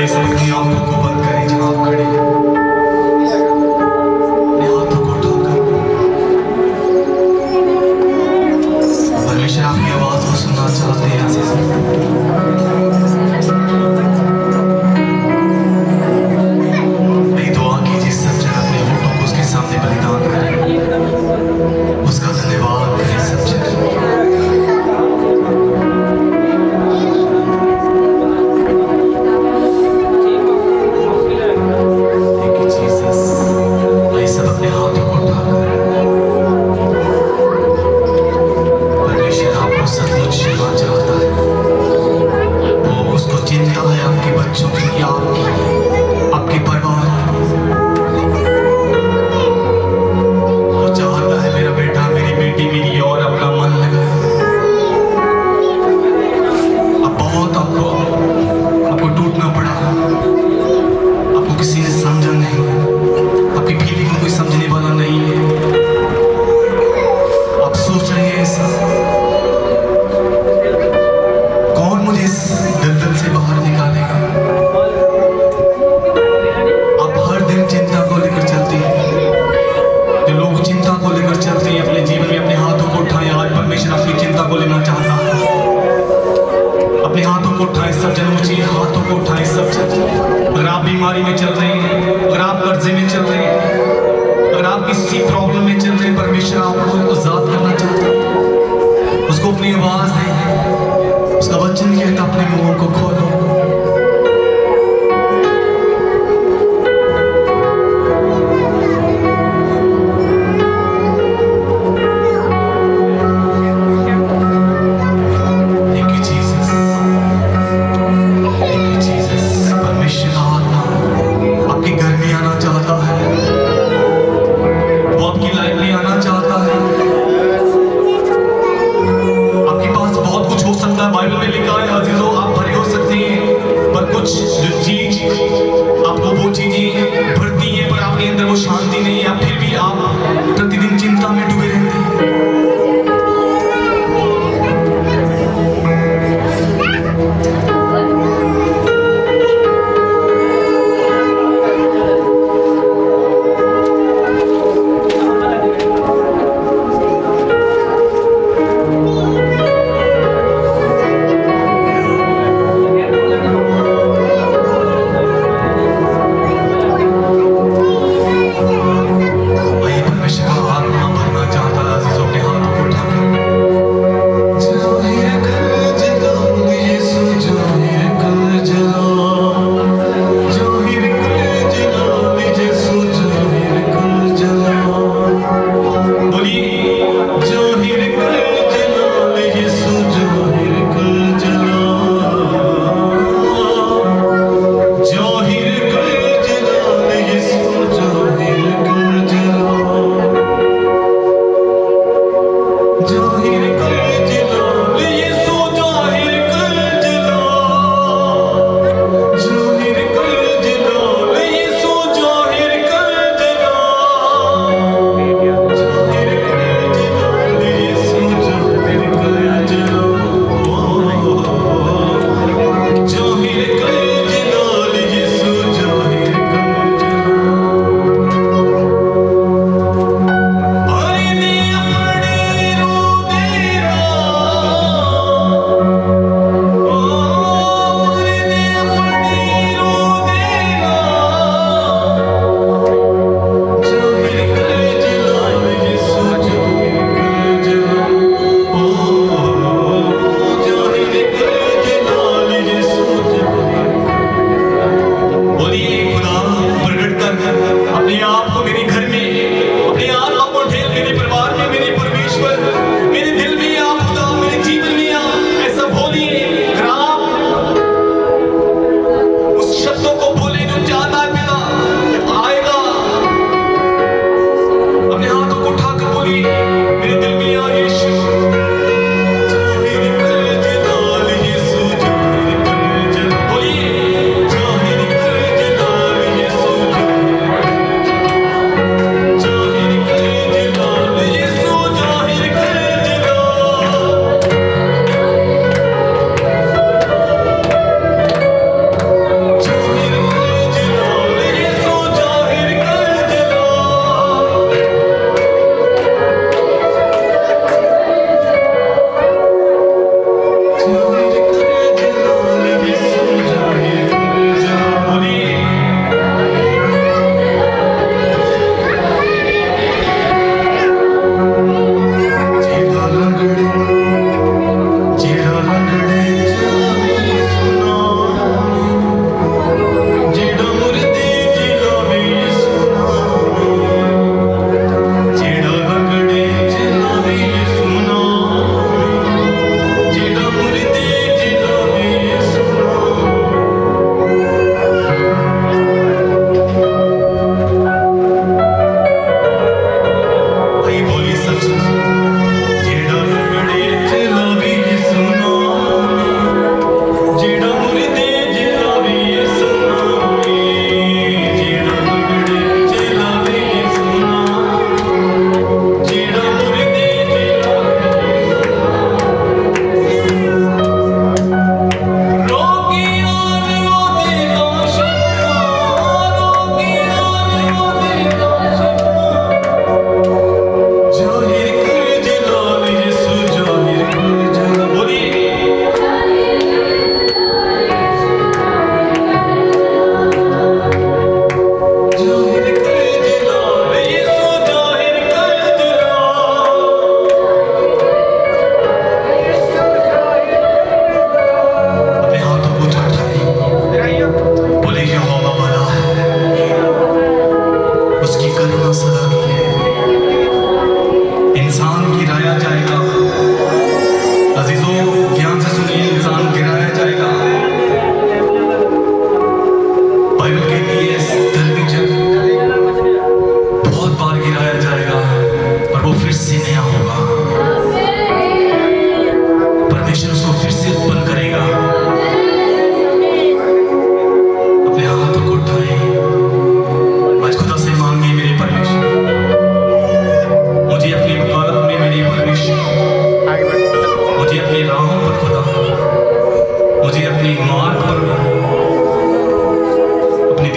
आइए सब अपनी आंखों को बंद करें जहां आप खड़े हैं। अपने हाथों को उठाकर परमेश्वर आपकी आवाज को सुनना चाहते हैं। नहीं दुआ कीजिए सब जन अपने होठों को उसके सामने बलिदान करें, उसका धन्यवाद करें सब जन। आपके परिवार वो चाहता है मेरा बेटा मेरी बेटी मेरी और अपना मन लगा। अब बहुत आपको टूटना पड़ा, आपको किसी ने समझा नहीं, आपकी फीलिंग को कोई समझने वाला नहीं है। आप सोच रहे हैं ऐसा कौन मुझे इस दलदल से बाहर निकालेगा। चिंता को लेकर चलती है, जो लोग चिंता को लेकर चलते हैं अपने जीवन में, अपने हाथों को उठाएं। आज परमेश्वर आपकी चिंता को लेना चाहता है। अपने हाथों को उठाएं सब जन, ऊंचे हाथों को उठाएं सब जन। अगर आप बीमारी में चल रहे हैं, अगर आप कर्जे में चल रहे हैं, अगर आप किसी प्रॉब्लम में चल रहे हैं, परमेश्वर आपको आजाद करना चाहता है। उसको अपनी आवाज दें, उसका वचन कहता अपने मुंहों को खोलो। बाइबल में लिखा है अजीजों आप भरे हो सकते हैं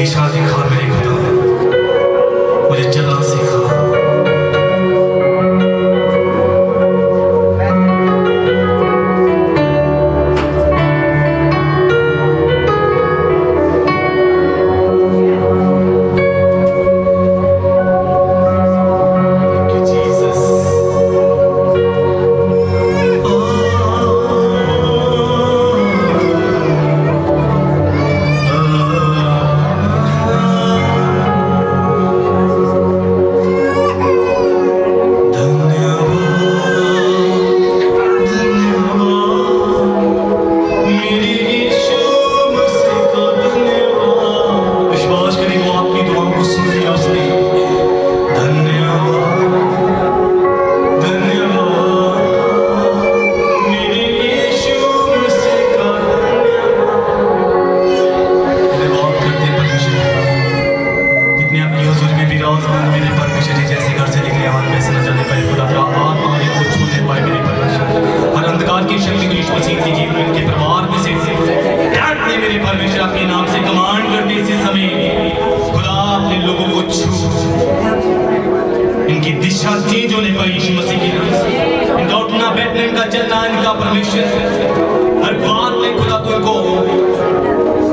दिशा दिखा मेरे खुदा, मुझे चलना सिखा। इनकी दिशा चेंज होने पाई यीशु मसीह के नाम से। इनका उठना बैठना, इनका चलना, इनका परमेश्वर हर बात में खुदा तुमको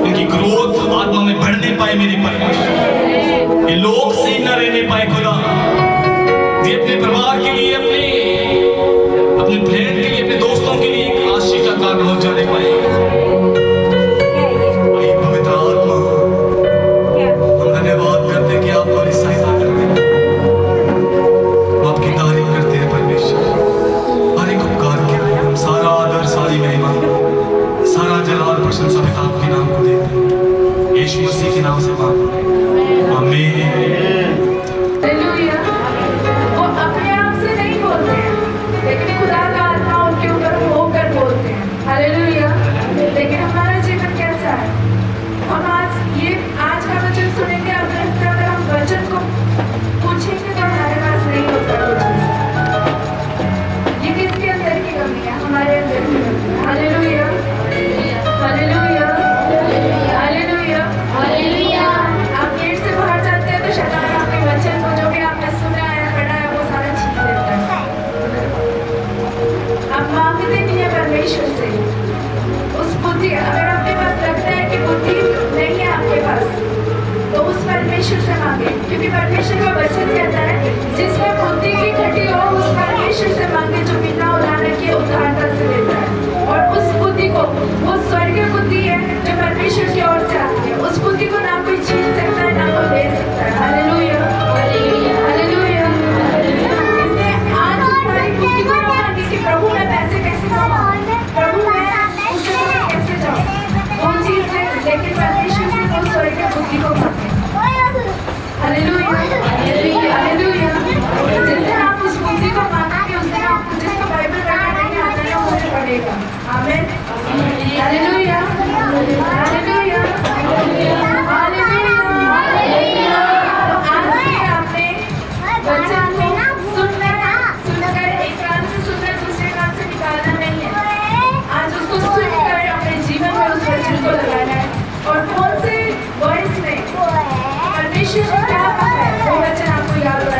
इनकी ग्रोथ आत्मा में बढ़ने पाए मेरे परमेश्वर। ये लोग से न रहने पाए खुदा, ये अपने परिवार के लिए, अपने फ्रेंड के लिए, अपने दोस्तों के लिए एक आशीष का कारण हो जाने पाए। पवित्र आत्मा हम धन्यवाद करते कि आप हमारी सहायता करते हैं, आपकी तारीफ करते हैं परमेश्वर। हर एक उपकार के लिए हम सारा आदर, सारी महिमा, सारा जलाल प्रशंसा पिता आपके नाम को देते हैं, यीशु मसीह के नाम से मांगते हैं, आमीन। वो अपने आप से नहीं बोलते हैं, लेकिन खुदा का आत्मा उनके ऊपर होकर बोलते हैं। हालेलुया। लेकिन हमारा जीवन कैसा है? हम आज का वचन सुनेंगे, अगर हम वचन को पूछेंगे तो हमारे पास नहीं होता कुछ। ये किसके अंदर की कमी है? हमारे अंदर की कमी है। Hallelujah, hallelujah, hallelujah, hallelujah. आप गेट से बाहर जाते हैं तो शैतान आपके वचन को, जो भी आपने सुना है, पढ़ा है, वो सारा छीन लेता है। आप मांगते नहीं है परमेश्वर से उस बुद्धि। अगर आपके पास लगता है कि बुद्धि नहीं है आपके पास, तो उस परमेश्वर से मांगे, क्योंकि परमेश्वर का वचन कहता है जिसमें बुद्धि की घटी हो उस परमेश्वर से मांगे जो बिना उदाहरण के उदारता से देता है। और उस बुद्धि को, वो स्वर्गीय बुद्धि है जो परमेश्वर की ओर से आती है। उस बुद्धि को ना कोई छीन सकता है, ना कोई दे सकता है। Hallelujah, hallelujah. इसलिए आज हमारी बुद्धि को ना मांगे कि प्रभु मैं पैसे कैसे कमाऊं, प्रभु मैं उससे कैसे जाऊं, वो चीज है, लेकिन परमेश्वर से वो स्वर्गीय बुद्धि को मांगे। Hallelujah, hallelujah. जिस दिन आप उस बुद्धि को मांगेंगे, उस दिन आपको जिसको बाइबल पढ़ना नहीं आता है वो मुझे पढ़ेगा। आमीन। Hallelujah, hallelujah, hallelujah. तो आज भी आपने वचन को सुनकर एक कान से सुनकर दूसरे कान से निकालना नहीं है। आज उसको सुनकर अपने जीवन में उस वचन को लगाना है। और कौन से वर्ड्स में परमेश्वर ने क्या कहा है वो वचन आपको याद होना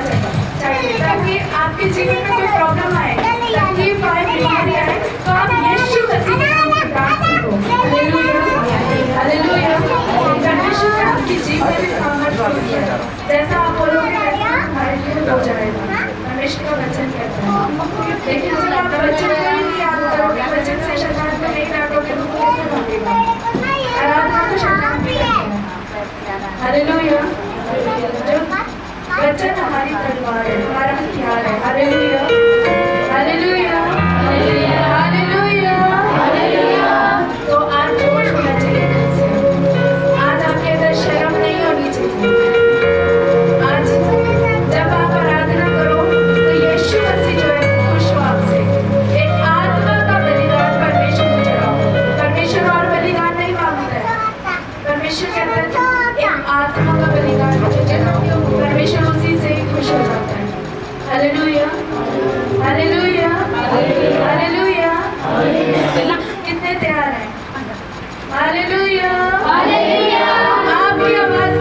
चाहिए, ताकि आपके जीवन में कोई प्रॉब्लम आए, तकलीफ आए, बीमारी आए, तो आप यीशु मसीह के नाम से प्रार्थना करो। Hallelujah, hallelujah. परमेश्वर ने आपके जीवन में सामर्थ्य दिया है, जैसा आप बोलोगे वैसा हमारे लिए हो जाएगा। परमेश्वर का वचन कहता है। लेकिन जब आप वचन को नहीं याद करोगे, वचन से शैतान को नहीं डांटोगे, तो कैसे भागेगा? आराधना तो शैतान भी करता है। हालेलुया। जो वचन हमारी तलवार है, हमारा हथियार है। Hallelujah, hallelujah, hallelujah, hallelujah. तो आज जोश होना चाहिए दिल से। आज आपके अंदर शर्म नहीं होनी चाहिए। आज जब आप आराधना करो तो यीशु मसीह जो है खुश हो आपसे। एक आत्मा का बलिदान परमेश्वर को चढ़ाओ। परमेश्वर और बलिदान नहीं मांगता है। परमेश्वर कहता है एक आत्मा का बलिदान मुझे चढ़ाओ, परमेश्वर उसी से ही खुश हो जाता है। Hallelujah, hallelujah, hallelujah. कितने तैयार हैं? Hallelujah, hallelujah. आपकी आवाज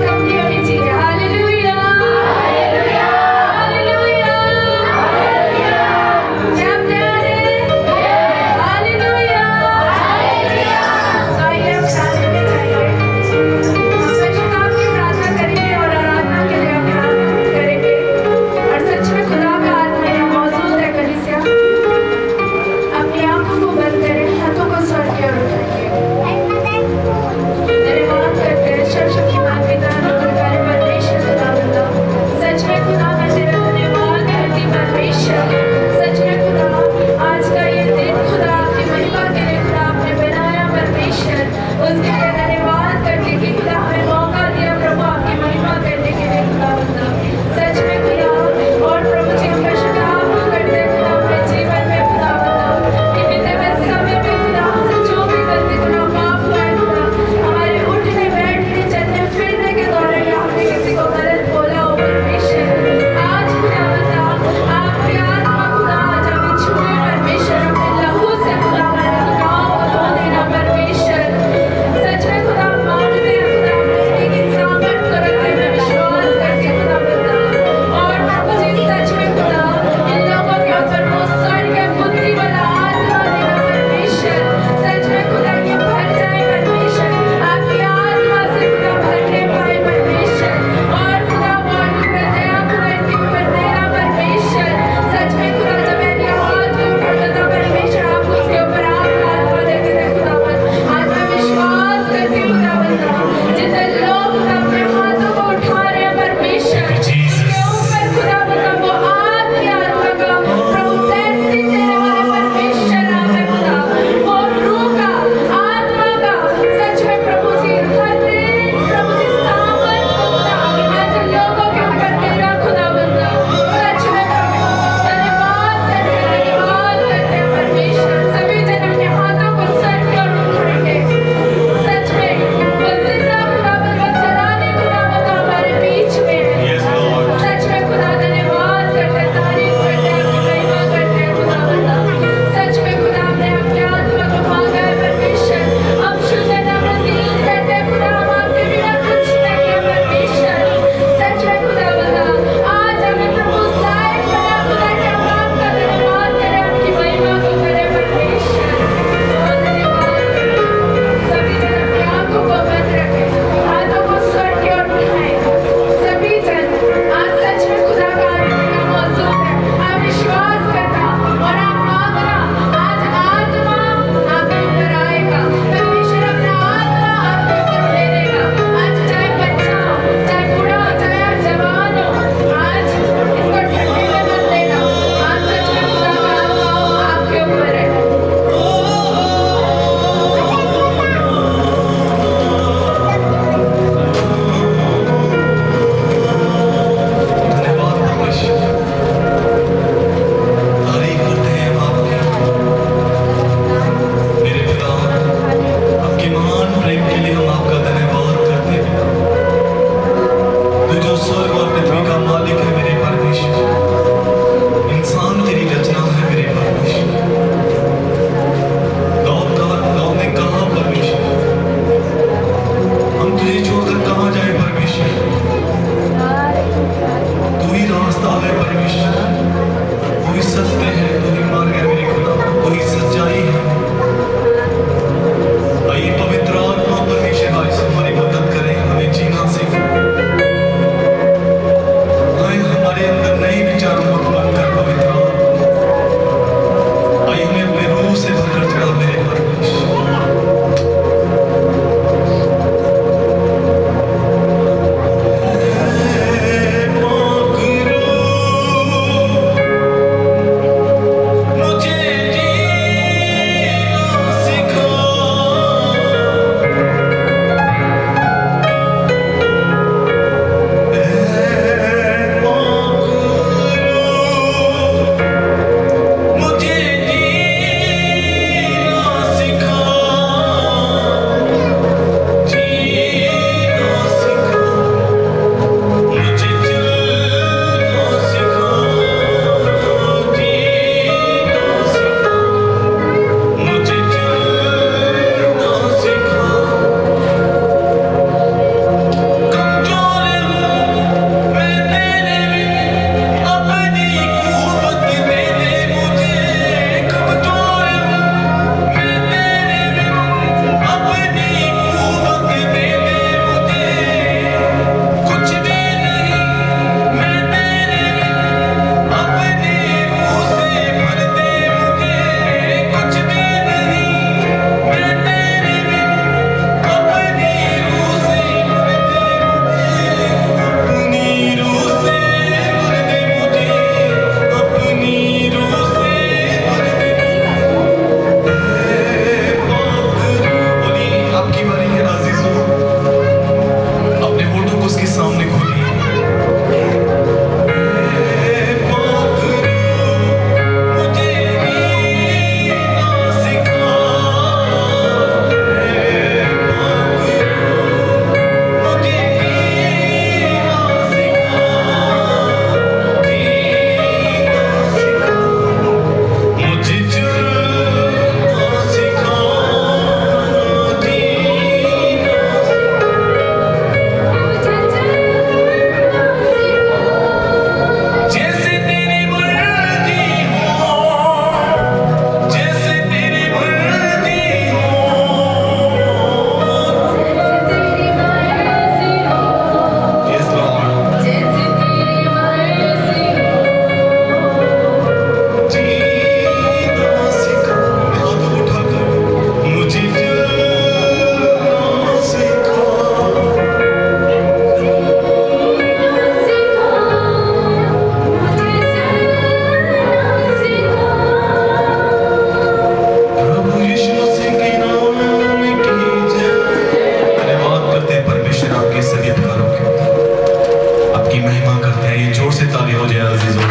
ताली हो जाए अजीजों।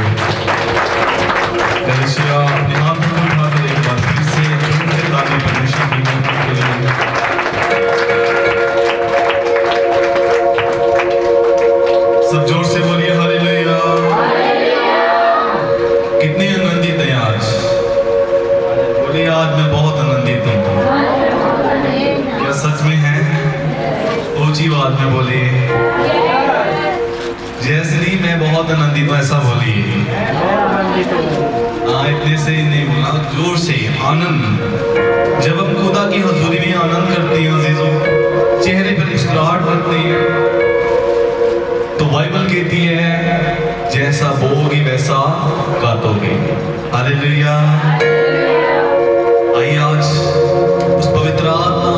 कलीसिया अपने हाथों को उठाकर एक बार फिर से जोर से ताली परमेश्वर की महिमा के लिए। सब जोर से बोलिए हालेलुया। कितने आनंदित हैं आज? बोलिए आज मैं बहुत आनंदित हूँ। क्या सच में है? ऊंची बात में बोलिए। जैसली मैं बहुत आनंदित हूँ ऐसा बोलिए। हाँ इतने से नहीं बोला, जोर से आनंद। जब हम खुदा की हजूरी में आनंद करते हैं अजीजों, चेहरे पर मुस्कुराहट रखते हैं, तो बाइबल कहती है जैसा बोओगे वैसा काटोगे। हालेलुया। आइए आज उस पवित्र आत्मा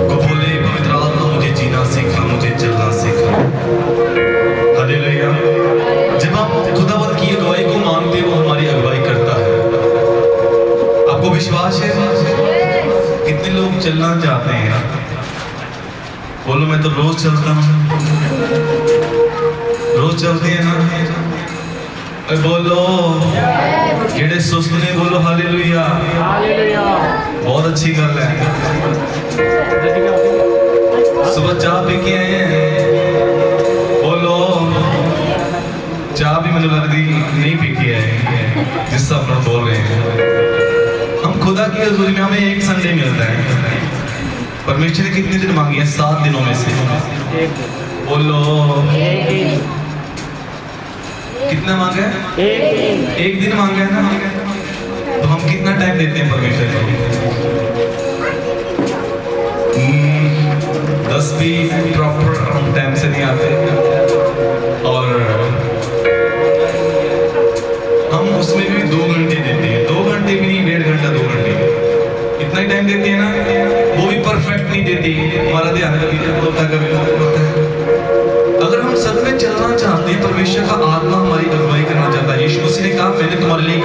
को बोले, पवित्र आत्मा मुझे जीना सीखा, मुझे चलना सीखा। हालेलुया। जब हम खुदावंत की अगुवाई को मानते हैं, वो हमारी अगुवाई करता है। आपको विश्वास है? कितने लोग चलना चाहते हैं? बोलो मैं तो रोज चलता हूँ। रोज चलते हैं ना? बोलो जेड़े सुस्त ने बोलो हालेलुया। बहुत अच्छी गल है। सुबह चाह पी के आए हैं, बोलो चाह भी मुझे लगती नहीं पी के आए जिस सब लोग बोल रहे हैं। हम खुदा की हजूरी में हमें एक संडे मिलता है। परमेश्वर ने कितने दिन मांगे हैं? 7 दिनों में से। बोलो कितना मांगा है? एक दिन मांगा है ना? तो हम कितना टाइम देते हैं परमेश्वर को? 10 भी प्रॉपर हम टाइम से नहीं आते, और हम उसमें भी 2 घंटे देते हैं। 2 घंटे भी नहीं, 1.5 घंटा 2 घंटे इतना ही टाइम देते हैं ना। वो भी परफेक्ट नहीं देती, हमारा ध्यान होता है। अगर हम सच में चलना चाहते हैं, परमेश्वर का आत्मा हमारी अगुवाई करना चाहता है। यीशु मसीह ने कहा मैंने तुम्हारे लिए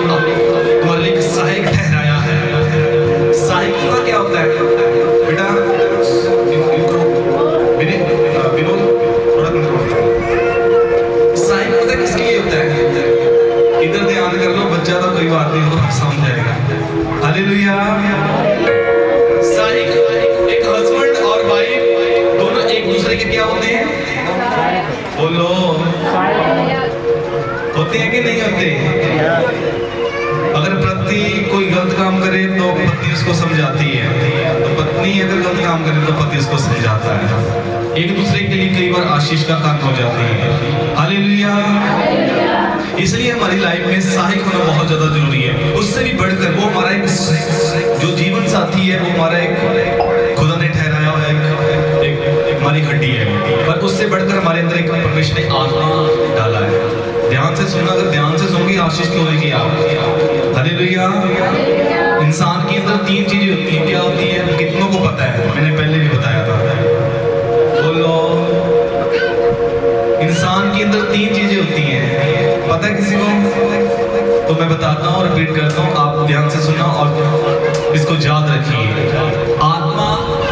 एक सहायक ठहराया है। सहायक का क्या होता है बेटा? सहायक होता है किसके लिए होता है? इधर ध्यान कर लो, बच्चा तो कोई बात नहीं, वो समझ जाएगा। हालेलुया। सहायक एक हस्बैंड और वाइफ दोनों एक दूसरे के क्या होते हैं? बोलो होते हैं कि नहीं होते? अगर पति कोई गलत काम करे तो पत्नी उसको समझाती है, तो पत्नी अगर गलत काम करे तो पति उसको समझाता है। एक दूसरे के लिए कई बार आशीष का काम हो जाती है। हालेलुया। इसलिए हमारी लाइफ में सहायक होना बहुत ज्यादा जरूरी है। उससे भी बढ़कर वो हमारा एक जो जीवन साथी है, वो हमारा एक खुदा ने ठहराया हुआ एक हमारी हड्डी है, पर उससे बढ़कर हमारे अंदर एक परमेश्वर ने आत्मा डाला है। ध्यान से सुनना, अगर ध्यान से सुनोगे आशीष की होगी आप। हालेलुया। इंसान के अंदर 3 चीजें होती हैं। क्या होती है? कितनों को पता है? मैंने पहले भी बताया था। बोलो इंसान के अंदर 3 चीजें होती हैं। पता है किसी को? तो मैं बताता हूँ और रिपीट करता हूँ, आप ध्यान से सुनना और इसको याद रखिए। आत्मा,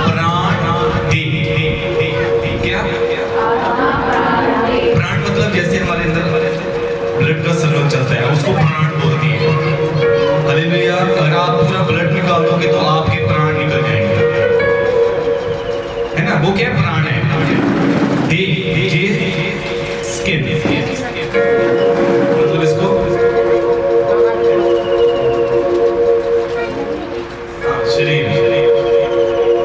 प्राण, देह। क्या प्राण मतलब जैसे हमारे अंदर ब्लड का सर्कल चलता है, उसको प्राण बोलते हैं। हालेलुया। अगर आप पूरा ब्लड निकाल दोगे तो आपके प्राण निकल जाएंगे, है ना? वो क्या प्राण है? स्किन, मतलब इसको शरीर,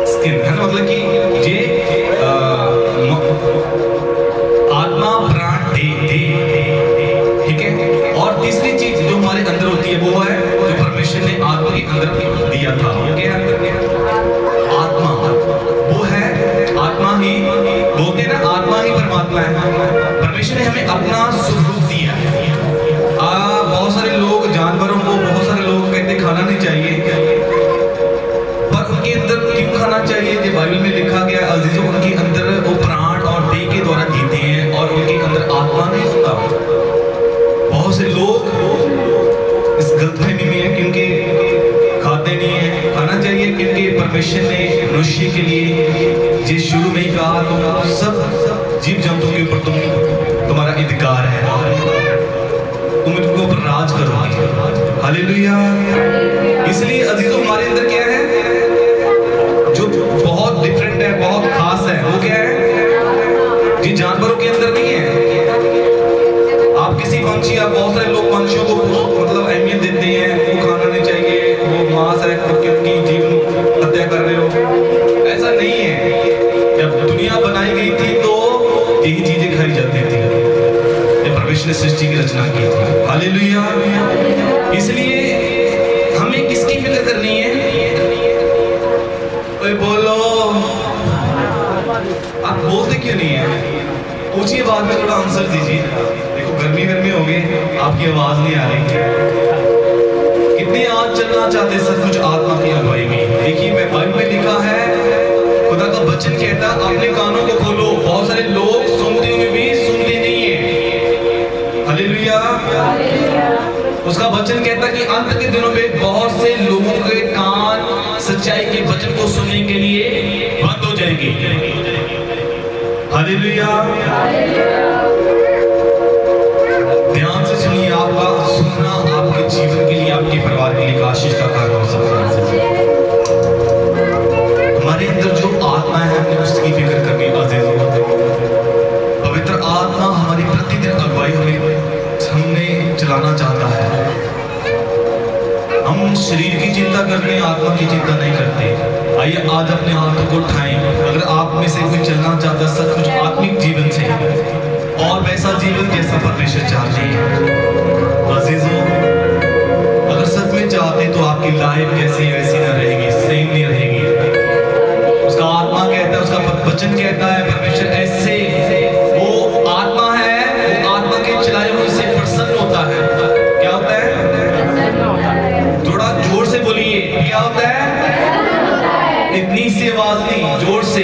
स्किन है ना? मतलब कि ये आत्मा, प्राण, देह, ठीक है? और तीसरी चीज जो हमारे अंदर होती है वो है जो परमेश्वर ने आत्मा के अंदर दिया था। क्या है? आत्मा। वो है आत्मा ही, बोलते हैं ना आत्मा ही परमात्मा है। परमेश्वर ने हमें अपना स्वरूप दिया। बहुत सारे लोग, जानवरों को बहुत सारे लोग कहते खाना नहीं चाहिए, पर उनके अंदर क्यों खाना चाहिए? जो बाइबल में लिखा गया है अजीजों, उनके अंदर वो प्राण और देह के द्वारा जीते हैं और उनके अंदर आत्मा नहीं होता। बहुत से लोग इस गलतफहमी में है क्योंकि खाते नहीं है। खाना चाहिए क्योंकि परमेश्वर ने मनुष्य के लिए जिस शुरू में ही कहा, तुम सब जीव जंतु के ऊपर तुम्हारा अधिकार है, तुम इनके ऊपर राज करोगे। हालेलुया। इसलिए अजीजों, हमारे अंदर क्या है जो बहुत डिफरेंट है, बहुत खास है, वो क्या है जी जानवरों के अंदर नहीं है। आप किसी पंछी, आप बहुत सारे लोग पंछियों को मतलब अहमियत देते हैं, वो खाना नहीं चाहिए, वो मांस है, उनकी जीवन हत्या कर रहे हो, ऐसा नहीं है। जब दुनिया बनाई गई थी तो यही चीजें खाई जाती थी, जब परमेश्वर ने सृष्टि की रचना की थी। हालेलुया। इसलिए हमें किसकी फिक्र करनी है? कोई बोलो, आप बोलते क्यों नहीं है? पूछिए, बाद में थोड़ा आंसर दीजिए। देखो गर्मी हो गई, आपकी आवाज नहीं आ रही। कितने आज चलना चाहते सब कुछ आत्मा की अगुवाई में? देखिए, मैं बाइबल में लिखा है, खुदा का वचन कहता है अपने कानों को खोलो। बहुत सारे लोग सुनते हुए भी सुनते नहीं है। हालेलुया। उसका वचन कहता है कि अंत के दिनों में बहुत से लोगों के कान सच्चाई के वचन को सुनने के लिए बंद हो जाएंगे। हालेलुया। ध्यान से सुनिए, आपका सुनना आपके जीवन के लिए, आपके परिवार के लिए आशीष का कारण हो सकता है। हमारे अंदर जो आत्मा है, हमें उसकी फिक्र करनी अजीजों। पवित्र आत्मा हमारी प्रतिदिन अगुवाई हमने चलाना चाहता है। हम शरीर की चिंता करते हैं, आत्मा की चिंता नहीं करते। आइए आज अपने हाथों को उठाएं। अगर आप में से कोई चलना चाहता है सचमुच आत्मिक जीवन से, और वैसा जीवन जैसा परमेश्वर चाहते हैं, अजीजों, अगर सच में चाहते तो आपकी लाइफ कैसी वैसी ना रहेगी, सेम नहीं रहेगी। उसका आत्मा कहता है, उसका वचन कहता है, परमेश्वर ऐसे वो आत्मा है, वो आत्मा के चलाए हुए से प्रसन्न होता है। क्या होता है? थोड़ा जोर से बोलिए, क्या होता है? इतनी सी आवाज नहीं, जोर से।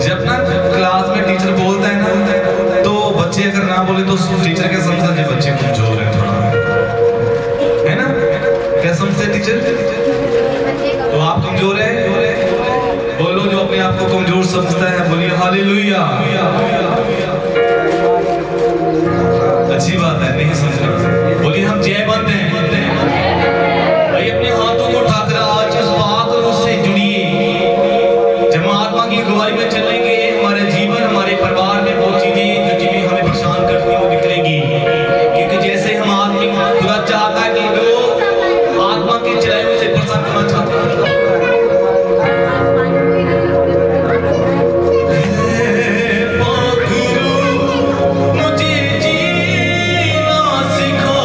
जब ना क्लास में टीचर बोलता है ना, तो बच्चे अगर ना बोले तो टीचर क्या समझता है? बच्चे कमजोर है थोड़ा, है ना? क्या समझते हैं टीचर? तो आप कमजोर है? बोलो, जो अपने आप को कमजोर समझता है, बोलिए हालेलुया। अच्छी बात है, नहीं समझ रहे, बोलिए हम जय बनते हैं। भाई अपने हाथों को उठाकर आज इस बात और उससे जुड़िए। जब हम आत्मा की अगुवाई में चलेंगे, हमारे जीवन, हमारे परिवार में वो चीजें जो चीजें हमें परेशान करती हैं वो निकलेंगी। क्योंकि जैसे हम आत्मिक, खुदा चाहता है कि वो आत्मा के चलाए हुए से प्रसन्न होना चाहता है। मुझे जीना सिखा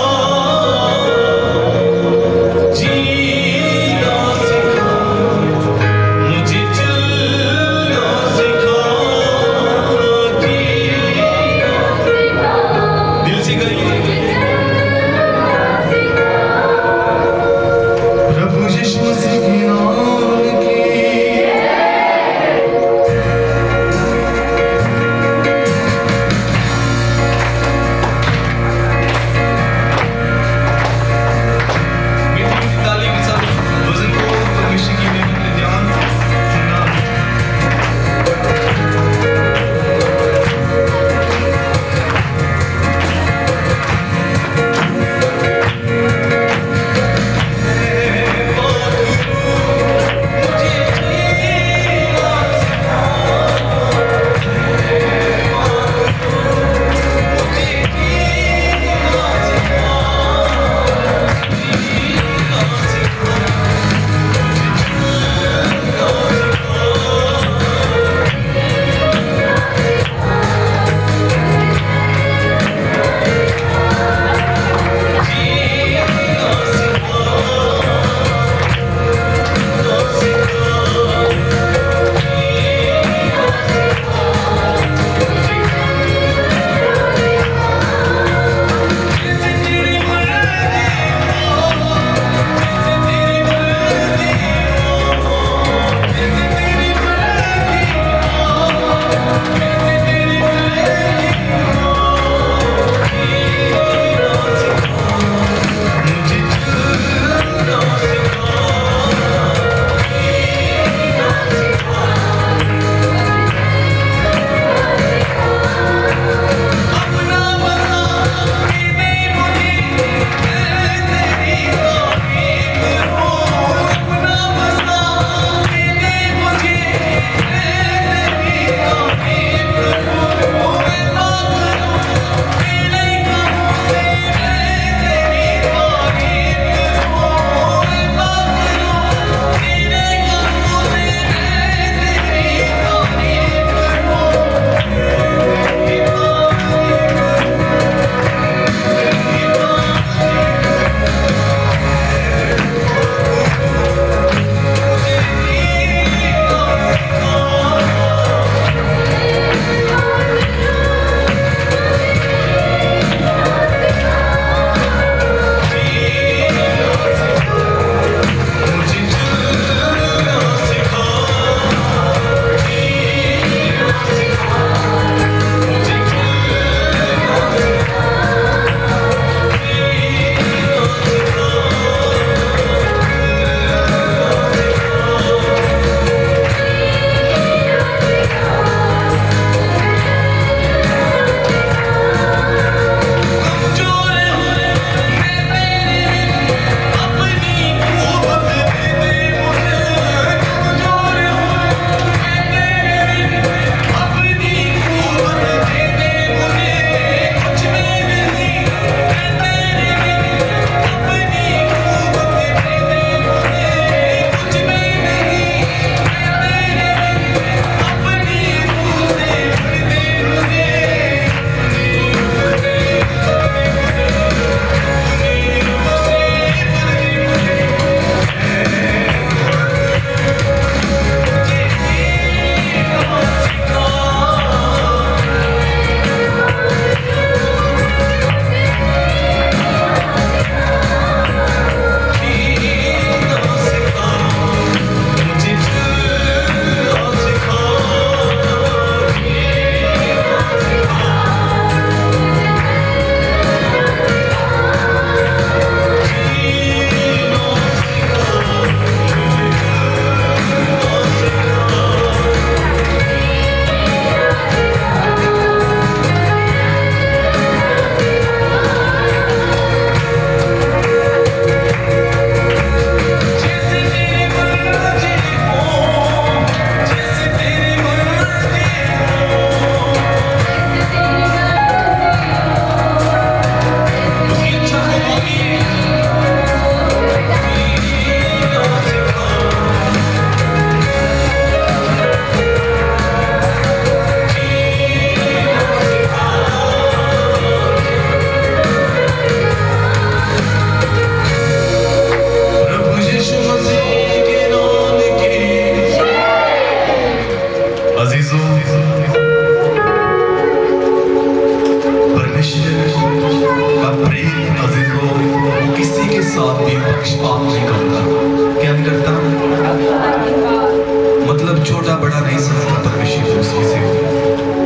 बड़ा नहीं समझता परमेश्वर को उसकी से,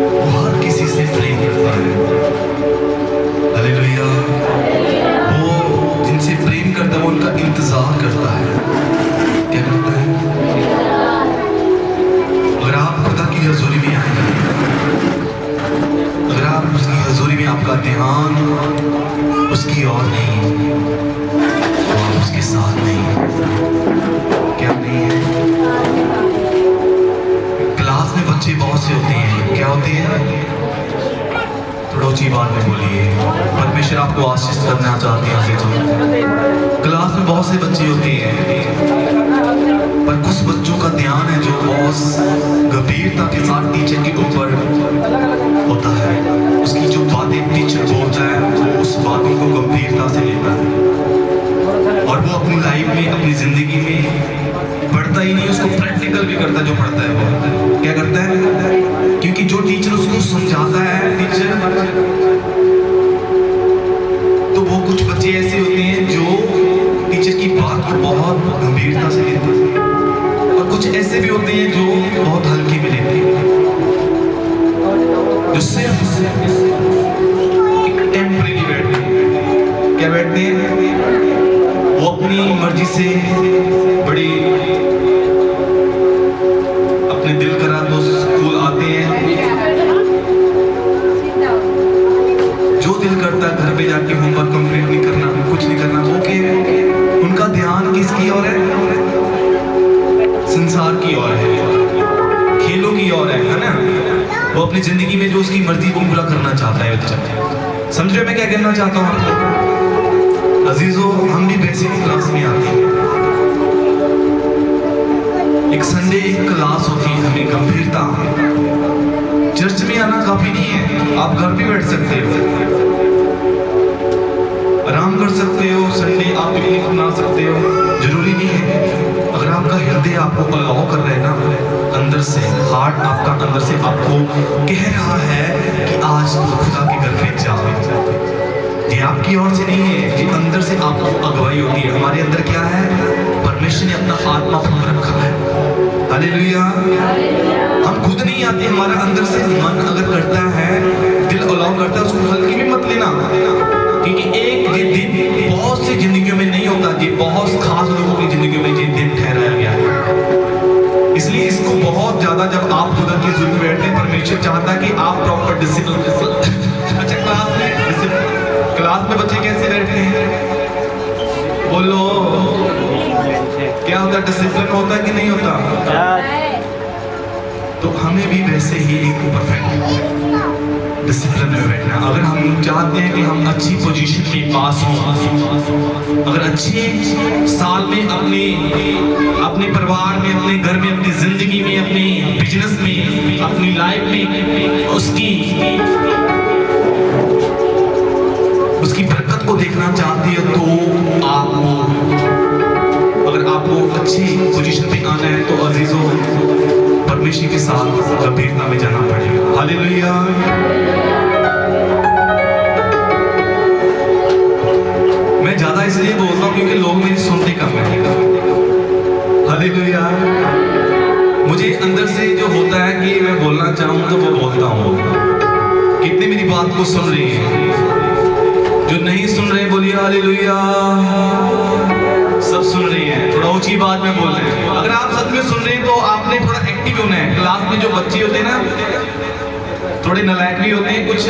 वो हर किसी से प्रेम करता है। हालेलुया। वो जिनसे प्रेम करता है वो उनका इंतजार करता है। क्या करता है? अगर आप खुदा की हजूरी में आएंगे, अगर आप उसकी हजूरी में आपका ध्यान उसकी ओर नहीं, तो आप उसके साथ नहीं। क्या नहीं है? क्लास में बच्चे बहुत से होते हैं, क्या होते हैं? थोड़ा ऊंची बात में बोलिए, परमेश्वर आपको आशीष करना चाहते हैं। क्लास में बहुत से बच्चे होते हैं, पर कुछ बच्चों का ध्यान है जो बहुत गंभीरता के साथ टीचर के ऊपर होता है। उसकी जो बातें टीचर बोलता है वो उस बातों को गंभीरता से लेता है, और वो अपनी लाइफ में, अपनी जिंदगी में पढ़ता ही नहीं, उसको प्रैक्टिकल भी करता है। जो पढ़ता है वो क्या करता है? क्योंकि जो टीचर उसको समझाता है, टीचर, तो वो कुछ बच्चे ऐसे होते हैं जो टीचर की बात को बहुत गंभीरता से लेते हैं, और कुछ ऐसे भी होते हैं जो बहुत हल्के में लेते हैं, जो सिर्फ एक टेम्परेरी बैठते हैं। क्या बैठते हैं? वो अपनी मर्जी से बड़ी अपने दिल करा तो स्कूल आते हैं, जो दिल करता है घर पे जाके होमवर्क कंप्लीट नहीं करना, कुछ नहीं करना। वो के उनका ध्यान किसकी ओर है? संसार की ओर है, खेलों की ओर है ना। वो अपनी जिंदगी में जो उसकी मर्जी को पूरा करना चाहता है बच्चा। समझ रहे हो मैं क्या कहना चाहता हूँ आपको? अजीजों, हम भी बेसिक क्लास में आते हैं, एक संडे एक क्लास होती है, हमें गंभीरता। चर्च में आना काफी नहीं है, आप घर भी बैठ सकते हो, आराम कर सकते हो, संडे आप पिकनिक बना सकते हो, जरूरी नहीं है। अगर आपका हृदय आपको अलाउ कर रहा है ना, अंदर से हार्ट आपका अंदर से आपको कह रहा है कि आज खुदा के घर पे जाओ, ये आपकी ओर से नहीं है, ये अंदर से आपको अगुवाई होती है। हमारे अंदर क्या है? परमेश्वर ने अपना आत्मा फूंक रखा है। हालेलुया। हम खुद नहीं आते, हमारा अंदर से मन अगर करता है, दिल अलाउ करता है, उसको हल्की भी मत लेना, क्योंकि एक ये दिन बहुत सी जिंदगियों में नहीं होता, ये बहुत खास लोगों की जिंदगियों में ये दिन ठहराया गया है। इसलिए इसको बहुत ज्यादा, जब आप खुदा की जुल्म बैठते हैं, परमेश्वर चाहता है कि आप प्रॉपर डिसिप्लिन। अच्छा, क्लास में बच्चे कैसे बैठते हैं? बोलो, क्या होता है? डिसिप्लिन होता है कि नहीं होता? तो हमें भी वैसे ही एक परफेक्ट डिसिप्लिन में बैठना। अगर हम चाहते हैं कि हम अच्छी पोजीशन में पास हों, अगर अच्छे साल में अपने परिवार में, अपने घर में, अपनी जिंदगी में, अपने बिजनेस में, अपनी लाइफ में उसकी बरकत को देखना चाहती है, तो अगर आपको अच्छी पोजीशन पे आना है, तो अजीजों, परमेश्वर के साथ गंभीरता में जाना पड़ेगा। हालेलुया। मैं ज्यादा इसलिए बोलता हूँ क्योंकि लोग मेरी सुनते कम है। हालेलुया। मुझे अंदर से जो होता है कि मैं बोलना चाहूँ तो वो बोलता हूँ। कितने मेरी बात को सुन रही हैं? जो नहीं सुन रहे बोलिए हालेलुया। सब सुन रही हैं, थोड़ा ऊंची बात में बोल रहे हैं। अगर आप सच में सुन रहे हैं तो आपने थोड़ा एक्टिव होना है। क्लास में जो बच्चे होते हैं ना, थोड़े नालायक भी होते हैं, कुछ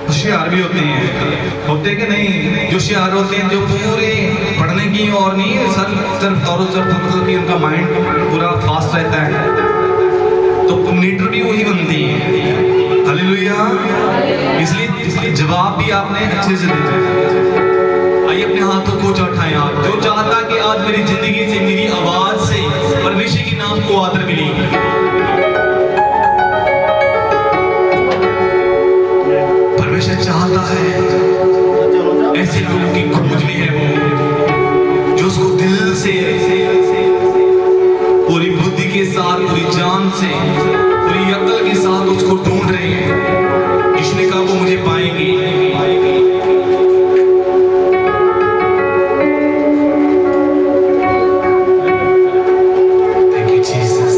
होशियार भी होते हैं कि नहीं? जो होशियार होते हैं, जो पूरे पढ़ने की और नहीं, सिर्फ दौर की उनका माइंड पूरा फास्ट रहता है, तो लीडर भी वही बनती है। हालेलुया। इसलिए जवाब भी आपने अच्छे से देना है। आइए अपने हाथों को उठाएं। आप जो चाहता कि आज मेरी जिंदगी से, मेरी आवाज से परमेश्वर के नाम को आदर मिले, परमेश्वर चाहता है ऐसे लोगों की खोज में है वो, जो उसको दिल से, पूरी बुद्धि के साथ, पूरी जान से, पूरी अक्ल के साथ उसको ढूंढ रहे हैं। जिसने कहा वो मुझे पाएंगे। Thank you Jesus.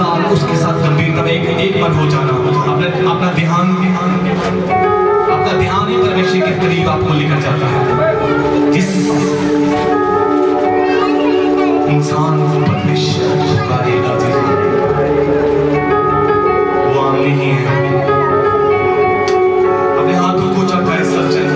उसके साथ गंभीरता में एक मन हो जाना, अपना ध्यान ही परमेश्वर के करीब आपको लेकर जाता है। जिस इंसान को परमेश्वर पुकारेगा वो आमने ही है। अपने हाथों को चढ़ाए सज्जन,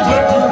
But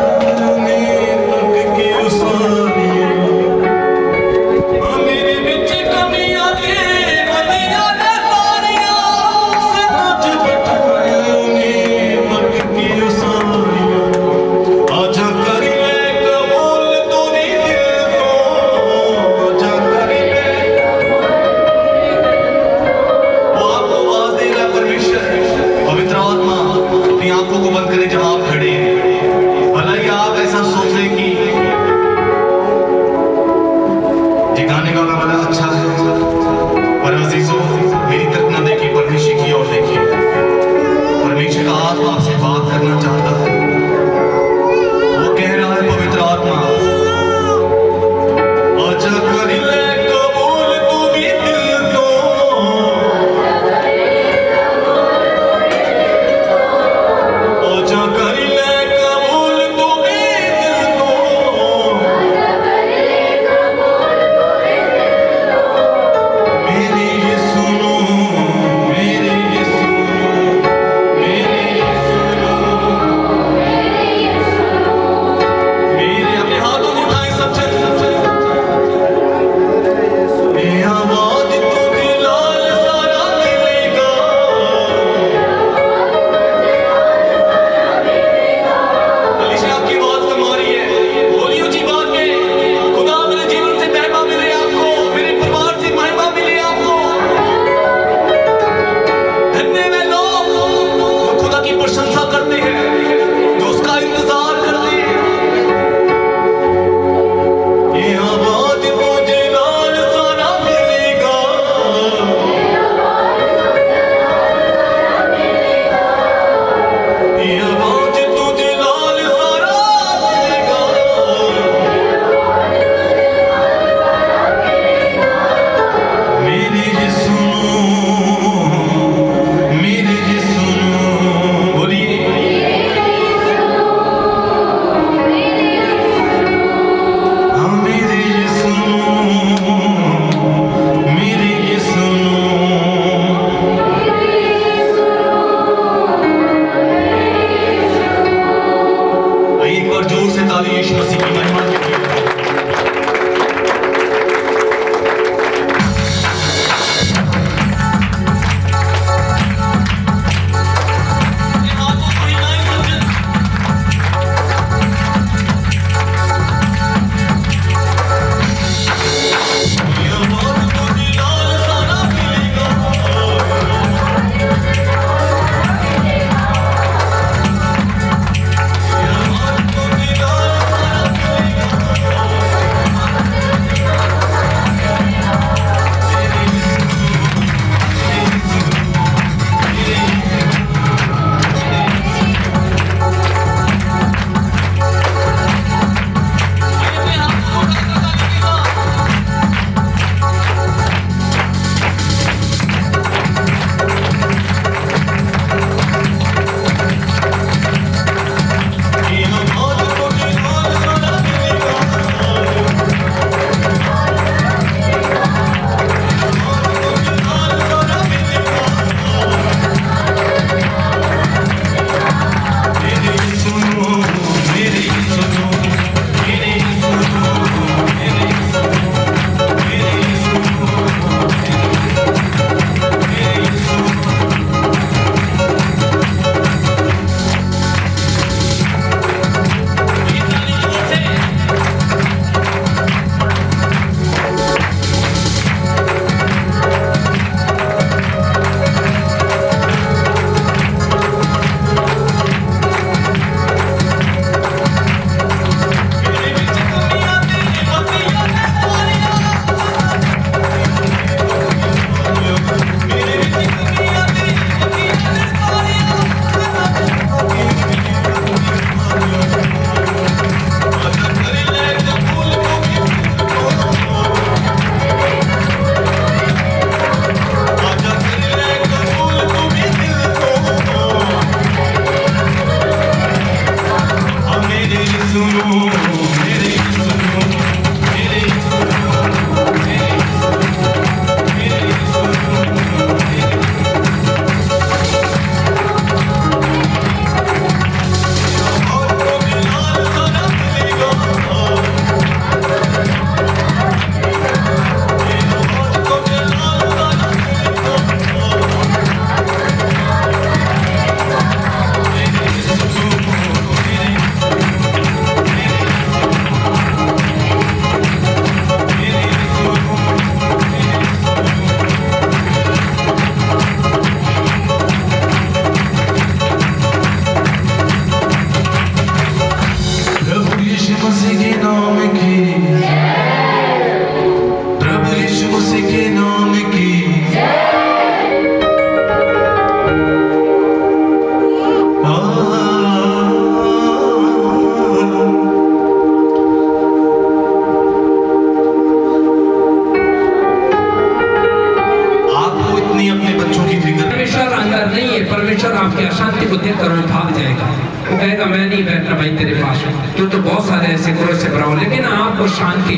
अशांति को देखकर वो भाग जाएगा, वो कहेगा मैं नहीं बैठना भाई तेरे पास, तू तो बहुत सारे ऐसे क्रोध से भरा हो। लेकिन आपको शांति,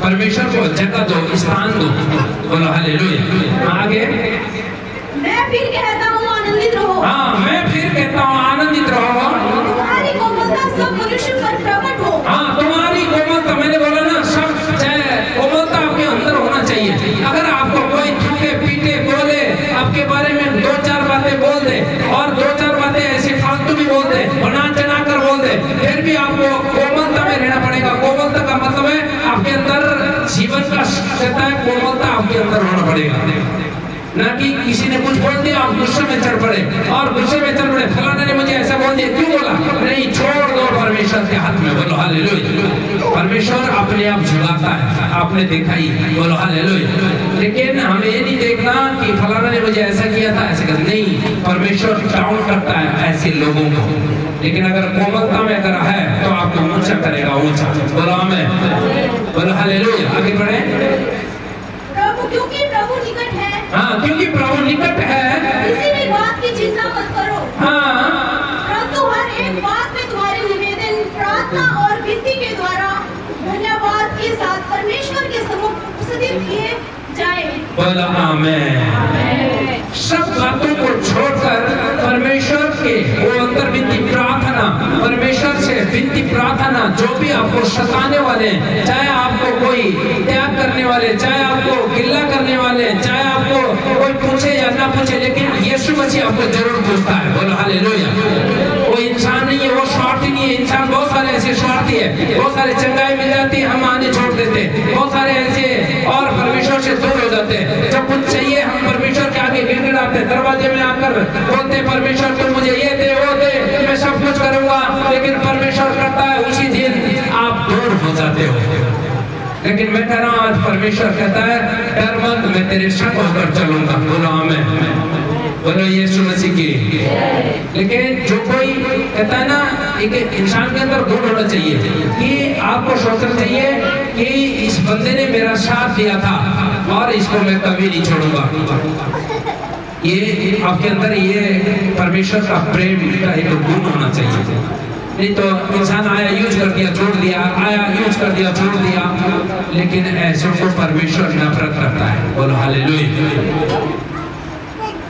परमेश्वर को जगह दो, स्थान दो। बोलो हालेलुया। आगे मैं फिर कहता हूँ आनंदित रहो। हाँ, मैं फिर कहता हूँ आनंदित रहो। तुम्हारी कोमलता सब मनुष्य पर प्रकट हो। हाँ, तुम्हारी कोमलता, मैंने बोला ना, सब कोमलता आपके अंदर होना चाहिए। अगर आपको कोई ठुके पीटे बोले, आपके बारे में दो चार बातें बोल दे और दो चार बातें ऐसी फालतू भी बोल दे, बना चढ़ा कर बोल दे, फिर भी आपको कोमलता में रहना पड़ेगा। कोमलता का मतलब है आपके अंदर जीवन का कहता है कोमलता आपके अंदर होना पड़ेगा। ना कि किसी ने कुछ बोल दिया आप गुस्से में चढ़ पड़े और गुस्से में चढ़ पड़े, फलाने ने मुझे ऐसा बोल दिया, क्यों बोला? नहीं, छोड़ दो परमेश्वर के हाथ में। बोलो हालेलुया। परमेश्वर अपने आप झुलाता है, आपने देखा ही। बोलो हालेलुया। लेकिन हमें ये नहीं देखना कि फलाना ने मुझे ऐसा किया था, ऐसे कर नहीं, परमेश्वर डाउन करता है ऐसे लोगों को। लेकिन अगर कोमलता में अगर है तो आपको ऊंचा करेगा, ऊंचा। बोलो आमीन। बोलो हालेलुया। आगे बढ़े। प्रभु, क्योंकि प्रभु निकट है। हाँ, क्योंकि प्रभु निकट है, किसी भी बात की चिंता मत करो। हाँ, परंतु हर एक बात में तुम्हारे निवेदन, प्रार्थना और विनती के द्वारा धन्यवाद के साथ परमेश्वर के सम्मुख उपस्थित किए जाए। बोला आमीन। सब बातों को छोड़कर परमेश्वर के वो अंतर विनती प्रार्थना, परमेश्वर से विनती प्रार्थना, जो भी आपको सताने वाले, चाहे आपको कोई त्याग करने वाले, चाहे आपको गिल्ला करने वाले, चाहे आपको कोई पूछे या ना पूछे, लेकिन यीशु मसीह आपको जरूर पूछता है। बोलो हालेलुया। वो इंसान नहीं है, वो स्वार्थी नहीं है। इंसान बहुत सारे ऐसे स्वार्थी है, बहुत सारे चंगाई मिल जाती है, हम आने छोड़ देते, बहुत सारे ऐसे और परमेश्वर से दूर हो जाते हैं। जब कुछ चाहिए हम परमेश्वर के आगे गिड़गिड़ाते, दरवाजे में आकर बोलते परमेश्वर तुम मुझे ये दे वो दे, मैं सब कुछ करूंगा, लेकिन परमेश्वर करता है उसी दिन आप दूर हो जाते हो। लेकिन मैं कह रहा हूँ आज परमेश्वर कहता है डर मत, मैं तेरे संग होकर चलूंगा। बोलो आमीन। बोलो यीशु मसीह की। लेकिन जो कोई कहता है ना, एक इंसान के अंदर गुण होना चाहिए कि आपको सोचना चाहिए कि इस बंदे ने मेरा साथ दिया था और इसको मैं कभी नहीं छोड़ूंगा। ये आपके अंदर ये परमेश्वर का प्रेम का एक गुण होना चाहिए। नहीं तो इंसान आया यूज कर दिया छोड़ दिया, आया यूज कर दिया छोड़ दिया, लेकिन ऐसे को परमेश्वर नफरत करता है। बोलो हालेलुया।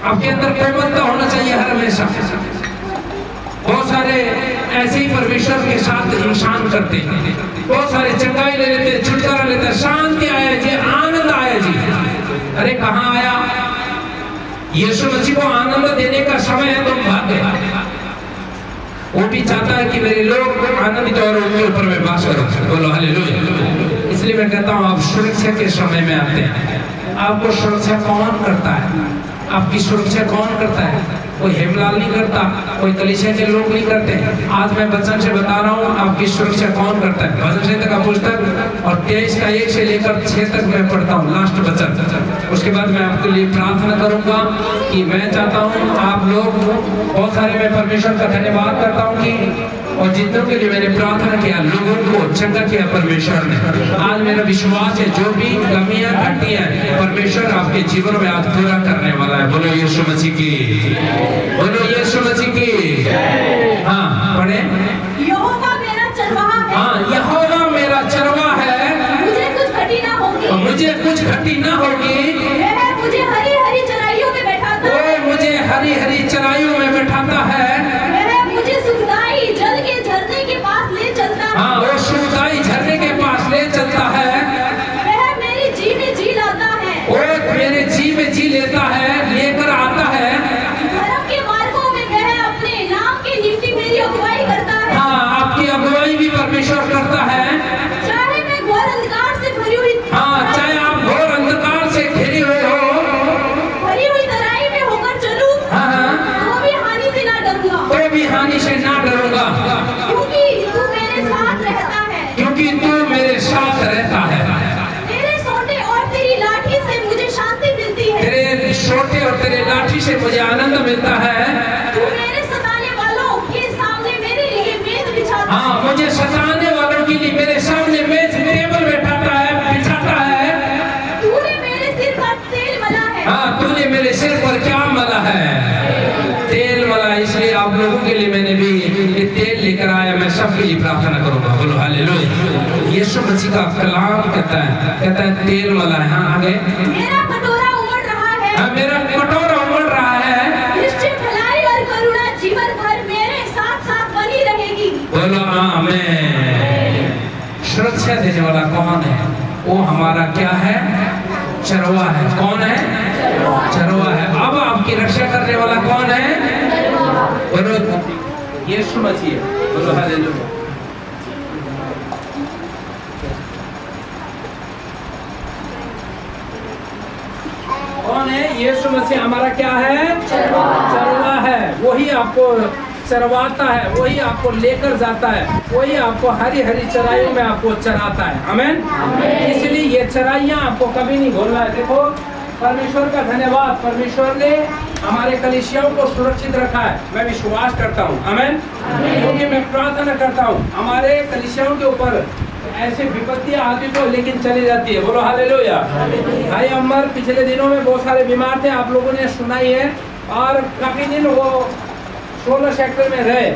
आपके अंदर कोमलता होना चाहिए हर हमेशा। बहुत सारे ऐसे ही परमेश्वर के साथ इंसान करते हैं, बहुत सारे चंगाई ले लेते, छुटकारा लेते, शांति आया जी, आनंद आया जी। अरे कहाँ आया? यीशु मसीह को आनंद देने का समय है, तुम भाग गए। वो भी चाहता है कि मेरे लोग आनंदित और उनके ऊपर मैं वास करूं। बोलो हालेलुया। इसलिए मैं कहता हूँ आप सुरक्षा के समय में आते हैं। आपको सुरक्षा कौन करता है? आपकी सुरक्षा कौन करता है? कोई हेमलाल नहीं करता, कोई कलीसिया के लोग नहीं करते। आज मैं वचन से बता रहा हूँ आपकी सुरक्षा कौन करता है। भजन संहिता का पुस्तक और 23 का 1 से लेकर 6 तक मैं पढ़ता हूँ, लास्ट वचन। उसके बाद मैं आपके लिए प्रार्थना करूंगा कि मैं चाहता हूँ आप लोग, बहुत सारे मैं परमेश्वर का धन्यवाद करता हूँ कि और जितनों के लिए मैंने प्रार्थना किया, लोगों को चंगा किया परमेश्वर ने। आज मेरा विश्वास है जो भी कमियां घटियां परमेश्वर आपके जीवन में आज पूरा करने वाला है। बोलो यीशु मसीह की। बोलो यीशु मसीह की। हाँ पढ़े। यहोवा मेरा चरवाहा है। हाँ, यहोवा मेरा चरवाहा है, मुझे कुछ घटी ना होगी। मुझे कुछ घटी ना होगी। वह मुझे हरी हरी चराइयों में बैठाता है। वो मुझे हरी हरी चराइयों में बैठाता है। वह मुझे सुखदाई जल के झरने के पास ले चलता है। हाँ, वो सुखदाई झरने के पास ले चलता है। वह मेरी जी में जी लाता है। वो मेरे जी में जी लेता है, लेकर आता है। धर्म के मार्गों में वह अपने नाम की नियुक्ति मेरी अगुवाई करता है। हाँ, आपकी अगुवाई भी परमेश्वर करता है। चाहे मैं घोर अंधकार से भरी हुई, हाँ, चाहे आप घोर अंधकार से घिरे हुए हो, भरी हुई तराई में होकर चलूं, हाँ, तो भी हानि से ना डरूंगा। तो भी हानि से ना डरूंगा, क्योंकि तू मेरे साथ रहता है। क्योंकि तू मेरे साथ रहता है। तेरे सोटे और तेरी लाठी से मुझे शांति मिलती है। तेरे सोटे और तेरे लाठी से मुझे आनंद मिलता है। तू मेरे सताने वालों के सामने मेरे लिए मेज बिछाता है। हाँ, मुझे सताने वालों के लिए मेरे सामने मेज टेबल बैठाता है, बिछाता है। तूने मेरे सिर पर तेल मला है। हाँ, तूने मेरे सिर पर क्या मला है? तेल मला। इसलिए यीशु मसीह का कलाम कहता है तेल वाला है। हाँ आगे, मेरा कटोरा उमड़ रहा है, हाँ मेरा कटोरा उमड़ रहा है, निश्चय भलाई और करुणा जीवन भर मेरे साथ साथ बनी रहेगी। बोलो आमीन। सुरक्षा देने वाला कौन है? वो हमारा क्या है? चरवा है। कौन है? चरवा है। अब आपकी रक्षा करने वाला कौन है? बोलो यीशु मसीह है। बोलो हालेलुया। कौन है? यीशु मसीह हमारा क्या है? चरवा है। वही आपको चरवाता है, वही आपको लेकर जाता है, वही आपको हरी हरी चराइयों में आपको चराता है। आमीन। इसलिए ये चराइयाँ आपको कभी नहीं भूलना है। देखो परमेश्वर का धन्यवाद, परमेश्वर ने हमारे कलीसियाओं को सुरक्षित रखा है। मैं विश्वास करता हूँ। आमीन। क्योंकि मैं प्रार्थना करता हूँ हमारे कलीसियाओं के ऊपर ऐसी विपत्तियां आती तो लेकिन चली जाती है। बोलो हालेलुया। भाई अमर पिछले दिनों में बहुत सारे बीमार थे, आप लोगों ने सुना ही है, और काफी दिन वो 16 सेक्टर में रहे,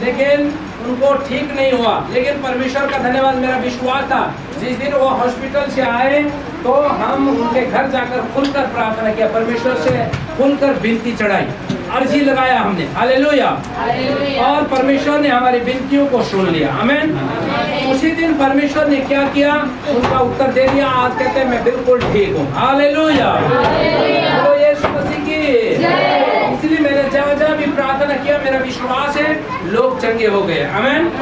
लेकिन उनको ठीक नहीं हुआ। लेकिन परमेश्वर का धन्यवाद, मेरा विश्वास था जिस दिन वो हॉस्पिटल से आए तो हम उनके घर जाकर खुलकर प्रार्थना किया, परमेश्वर से खुलकर विनती चढ़ाई, अर्जी लगाया हमने। हालेलुया। और परमेश्वर ने हमारी विनतियों को सुन लिया। आमीन। उसी दिन परमेश्वर ने क्या किया? उनका उत्तर दे दिया। आज कहते हैं मैं बिल्कुल ठीक हूँ। हालेलुया। बोलो यीशु मसीह की। इसलिए मैंने जहाँ जहाँ भी प्रार्थना किया, मेरा विश्वास है लोग चंगे हो गए। आमीन।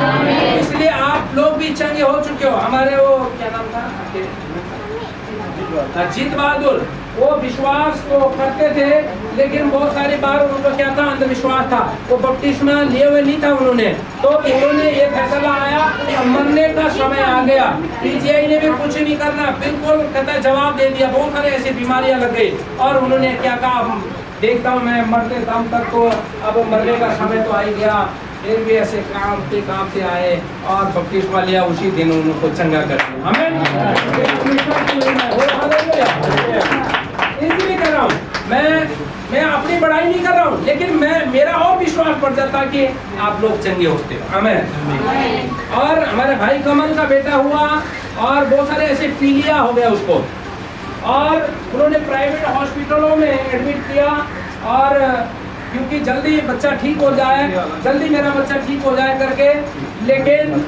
इसलिए आप लोग भी चंगे हो चुके हो। हमारे वो क्या नाम था, जीत बहादुर, वो विश्वास तो करते थे, लेकिन बहुत सारी बार उनको क्या था? अंधविश्वास था। वो बपतिस्मा लिए हुए नहीं था उन्होंने, तो उन्होंने ये फैसला आया मरने का समय आ गया, पीजीआई ने भी कुछ नहीं करना, बिल्कुल कहता जवाब दे दिया। बहुत सारे ऐसी बीमारियां लग गई और उन्होंने क्या कहा? देखता हूँ मैं मरते दम तक, तो अब मरने का समय तो आ ही गया। फिर भी ऐसे काम से आए और बपतिस्मा लिया, उसी दिन उनको चंगा कर दिया। हमें इसलिए कर रहा हूँ मैं अपनी बड़ाई नहीं कर रहा हूँ, लेकिन मेरा और विश्वास बढ़ जाता कि आप लोग चंगे होते हो। हमें और हमारे भाई कमल का बेटा हुआ और बहुत सारे ऐसे पीलिया हो गया उसको, और उन्होंने प्राइवेट हॉस्पिटलों में एडमिट किया, और क्योंकि जल्दी बच्चा ठीक हो जाए, जल्दी मेरा बच्चा ठीक हो जाए करके, लेकिन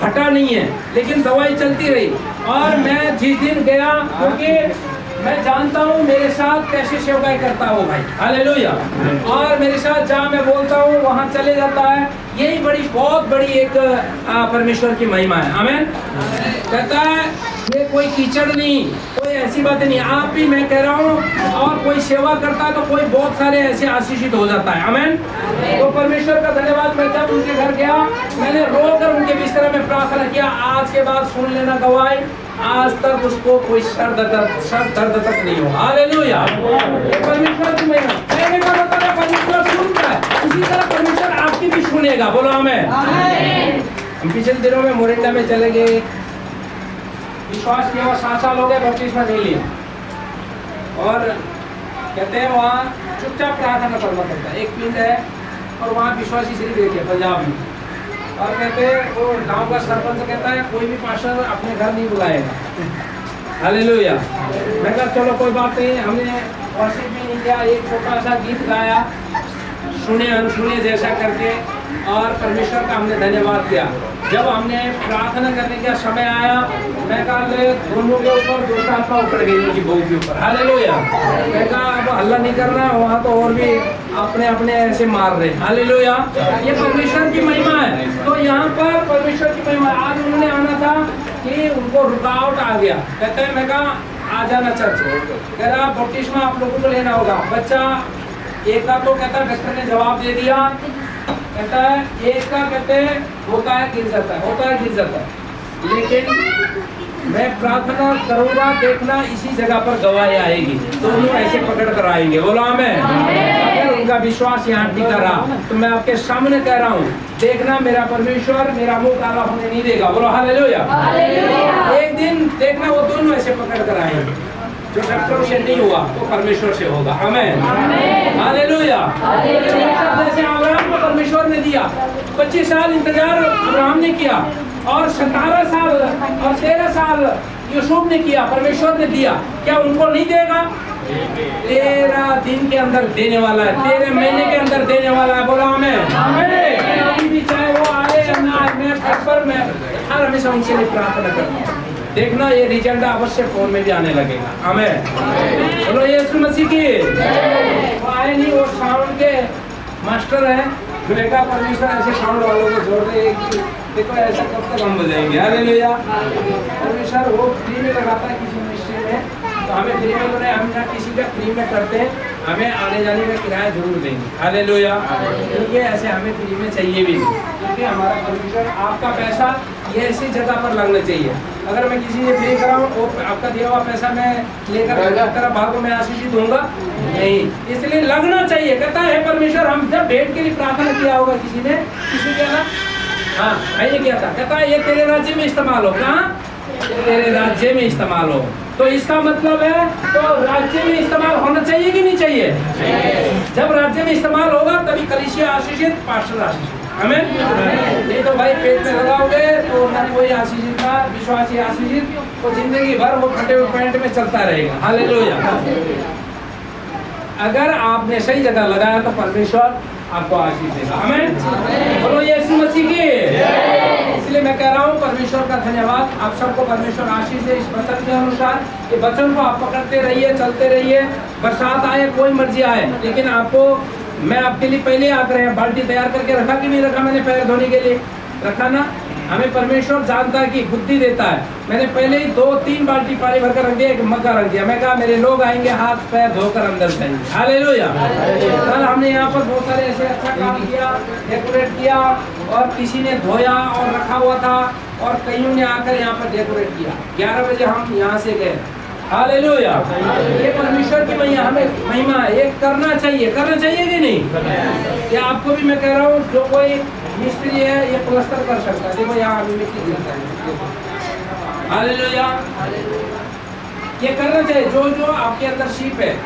हटा नहीं है, लेकिन दवाई चलती रही। और मैं जिस दिन गया, क्योंकि मैं जानता हूँ मेरे साथ कैसे सेवकाई करता है वो भाई। हालेलुया। और मेरे साथ जहाँ मैं बोलता हूँ वहाँ चले जाता है। यही बहुत बड़ी एक परमेश्वर की महिमा है। आमीन। कहता है ये कोई कीचड़ नहीं, कोई ऐसी बातें नहीं। आप भी मैं कह रहा हूँ, और कोई सेवा करता है तो कोई बहुत सारे ऐसे आशीषित हो जाता है। आमीन। तो परमेश्वर का धन्यवाद। मैं जब उनके घर गया, मैंने रोकर उनके बिस्तर में प्रार्थना किया, आज के बाद सुन लेना गवाही, आज तक उसको कोई सर दर्द तक नहीं हो। हालेलुया। परमेश्वर की महिमा। मैंने कहा परमेश्वर सुनता है, उसी तरह परमेश्वर आपकी भी सुनेगा। बोलो आमीन। हम पिछले दिनों में मोरिंडा में चले गए, विश्वास किया, वहाँ 7 साल हो गए, बपतिस्मा नहीं लिया, और कहते हैं वहाँ चुपचाप प्रार्थना करना पड़ता है। एक पिंड है और वहाँ विश्वासी सिर्फ एक है पंजाब में, और कहते हैं वो गांव का सरपंच कहता है कोई भी पास्टर अपने घर नहीं बुलाएगा। हालेलुया। मैं कहा चलो कोई बात नहीं, हमने वर्शिप भी नहीं किया, एक छोटा सा गीत गाया, सुने अनसुने जैसा करके, और परमेश्वर का हमने धन्यवाद किया। जब हमने प्रार्थना करने का समय आया, मैं कहा दोनों के ऊपर दूसरा आत्मा उतर गई उनकी बहू के ऊपर। हालेलुया। मैं कहा अब हल्ला नहीं करना, वहाँ तो और भी अपने ऐसे मार रहे। हालेलुया। ये परमेश्वर की महिमा है। तो यहाँ पर परमेश्वर की महिमा। आज उन्होंने आना था कि उनको रुकावट आ गया, कहते हैं मैं कहा आ जाना चर्च, कह रहा बपतिस्मा आप लोगों को लेना होगा। बच्चा एक का तो कहता है डॉक्टर ने जवाब दे दिया, कहता है एक का कहते हैं होता है गिर जाता है, लेकिन मैं प्रार्थना करूंगा, देखना इसी जगह पर गवाही आएगी, दोनों ऐसे पकड़ कर आएंगे। बोलो आमीन। अगर उनका विश्वास यहाँ टिका रहा तो मैं आपके सामने कह रहा हूँ, देखना मेरा परमेश्वर मेरा मुंह काला होने नहीं देगा। बोलो हालेलुया। एक दिन देखना वो दोनों ऐसे पकड़ कर आएंगे। जो डॉक्टर से नहीं हुआ तो परमेश्वर से होगा। आमीन। हालेलुया। जैसे अब्राहम को परमेश्वर ने दिया, 25 साल इंतजार अब्राहम ने किया, और 17 साल और 13 साल यूसुफ ने किया, परमेश्वर ने दिया, क्या उनको नहीं देगा? 13 दिन के अंदर देने वाला है, 13 महीने के अंदर देने वाला है। बोला हमें अभी भी चाहे वो आए या ना आए, मैं घर पर मैं हर हमेशा उनके लिए प्रार्थना करता हूँ। देखना ये रिजल्ट अवश्य फोन में भी आने लगेगा। हमें बोलो यीशु मसीह की। वो आए नहीं, वो साउंड के मास्टर है, जुलेखा परमेश्वर ऐसे साउंड वालों को जोड़ दे कि देखो ऐसा कब तक हम बजाएंगे। हालेलुया। परमेश्वर वो फ्री में लगाता है किसी मिनिस्ट्री में, तो हमें फ्री में बोले, हम ना किसी का फ्री में करते हैं, हमें आने जाने का किराया जरूर देंगे। हालेलुया। क्योंकि ऐसे हमें फ्री में चाहिए भी नहीं, क्योंकि हमारा परमेश्वर आपका पैसा ये ऐसी जगह पर लगना चाहिए। अगर मैं किसी से फ्री कराऊँ, वो आपका दिया हुआ पैसा मैं लेकर भागो, मैं आशीष दूंगा नहीं, इसलिए लगना चाहिए। कहता है परमेश्वर, हम जब भेंट के लिए प्रार्थना किया होगा किसी ने, किसी के ना, हाँ भाई ने किया था, कहता है ये तेरे राज्य में इस्तेमाल हो। कहाँ? तेरे राज्य में इस्तेमाल हो। तो इसका मतलब है, तो राज्य में इस्तेमाल होना चाहिए कि नहीं चाहिए? जब राज्य में इस्तेमाल होगा तभी कलीसिया आशीषित, पास्टर आशीषित। हमें नहीं तो भाई पेट में लगाओगे तो ना कोई आशीषित का विश्वासी आशीषित, तो जिंदगी भर वो फटे हुए पैंट में चलता रहेगा। हालेलुया। अगर आपने सही जगह लगाया तो परमेश्वर आपको आशीष देगा। हमें बोलो यीशु मसीह की। इसलिए मैं कह रहा हूँ परमेश्वर का धन्यवाद। आप सबको परमेश्वर आशीष दे इस वचन के अनुसार। ये वचन को आप पकड़ते रहिए, चलते रहिए। बरसात आए, कोई मर्जी आए, लेकिन आपको मैं आपके लिए पहले आग्रह है, बाल्टी तैयार करके रखा कि नहीं रखा? मैंने पैर धोने के लिए रखा ना। हमें परमेश्वर जानता है कि बुद्धि देता है। मैंने पहले ही 2-3 बाल्टी पानी भरकर रख दिया, एक मग्गा रख दिया। मैं कहा मेरे लोग आएंगे हाथ पैर धोकर अंदर जाएंगे। हालेलुया। कल हमने यहाँ पर बहुत सारे ऐसे अच्छा काम किया, डेकोरेट किया, और किसी ने धोया और रखा हुआ था, और कईयों ने आकर यहाँ पर डेकोरेट किया। 11 बजे हम यहाँ से गए। हालेलुया। ये परमेश्वर की महिमा, हमें महिमा है, ये करना चाहिए कि नहीं? ये आपको भी मैं कह रहा हूँ, जो कोई मिस्त्री है ये प्लास्टर कर सकता है। देखो यहाँ अभी मिट्टी गिरता है। हालेलुया। ये करना चाहिए। जो जो आपके अंदर सीप है,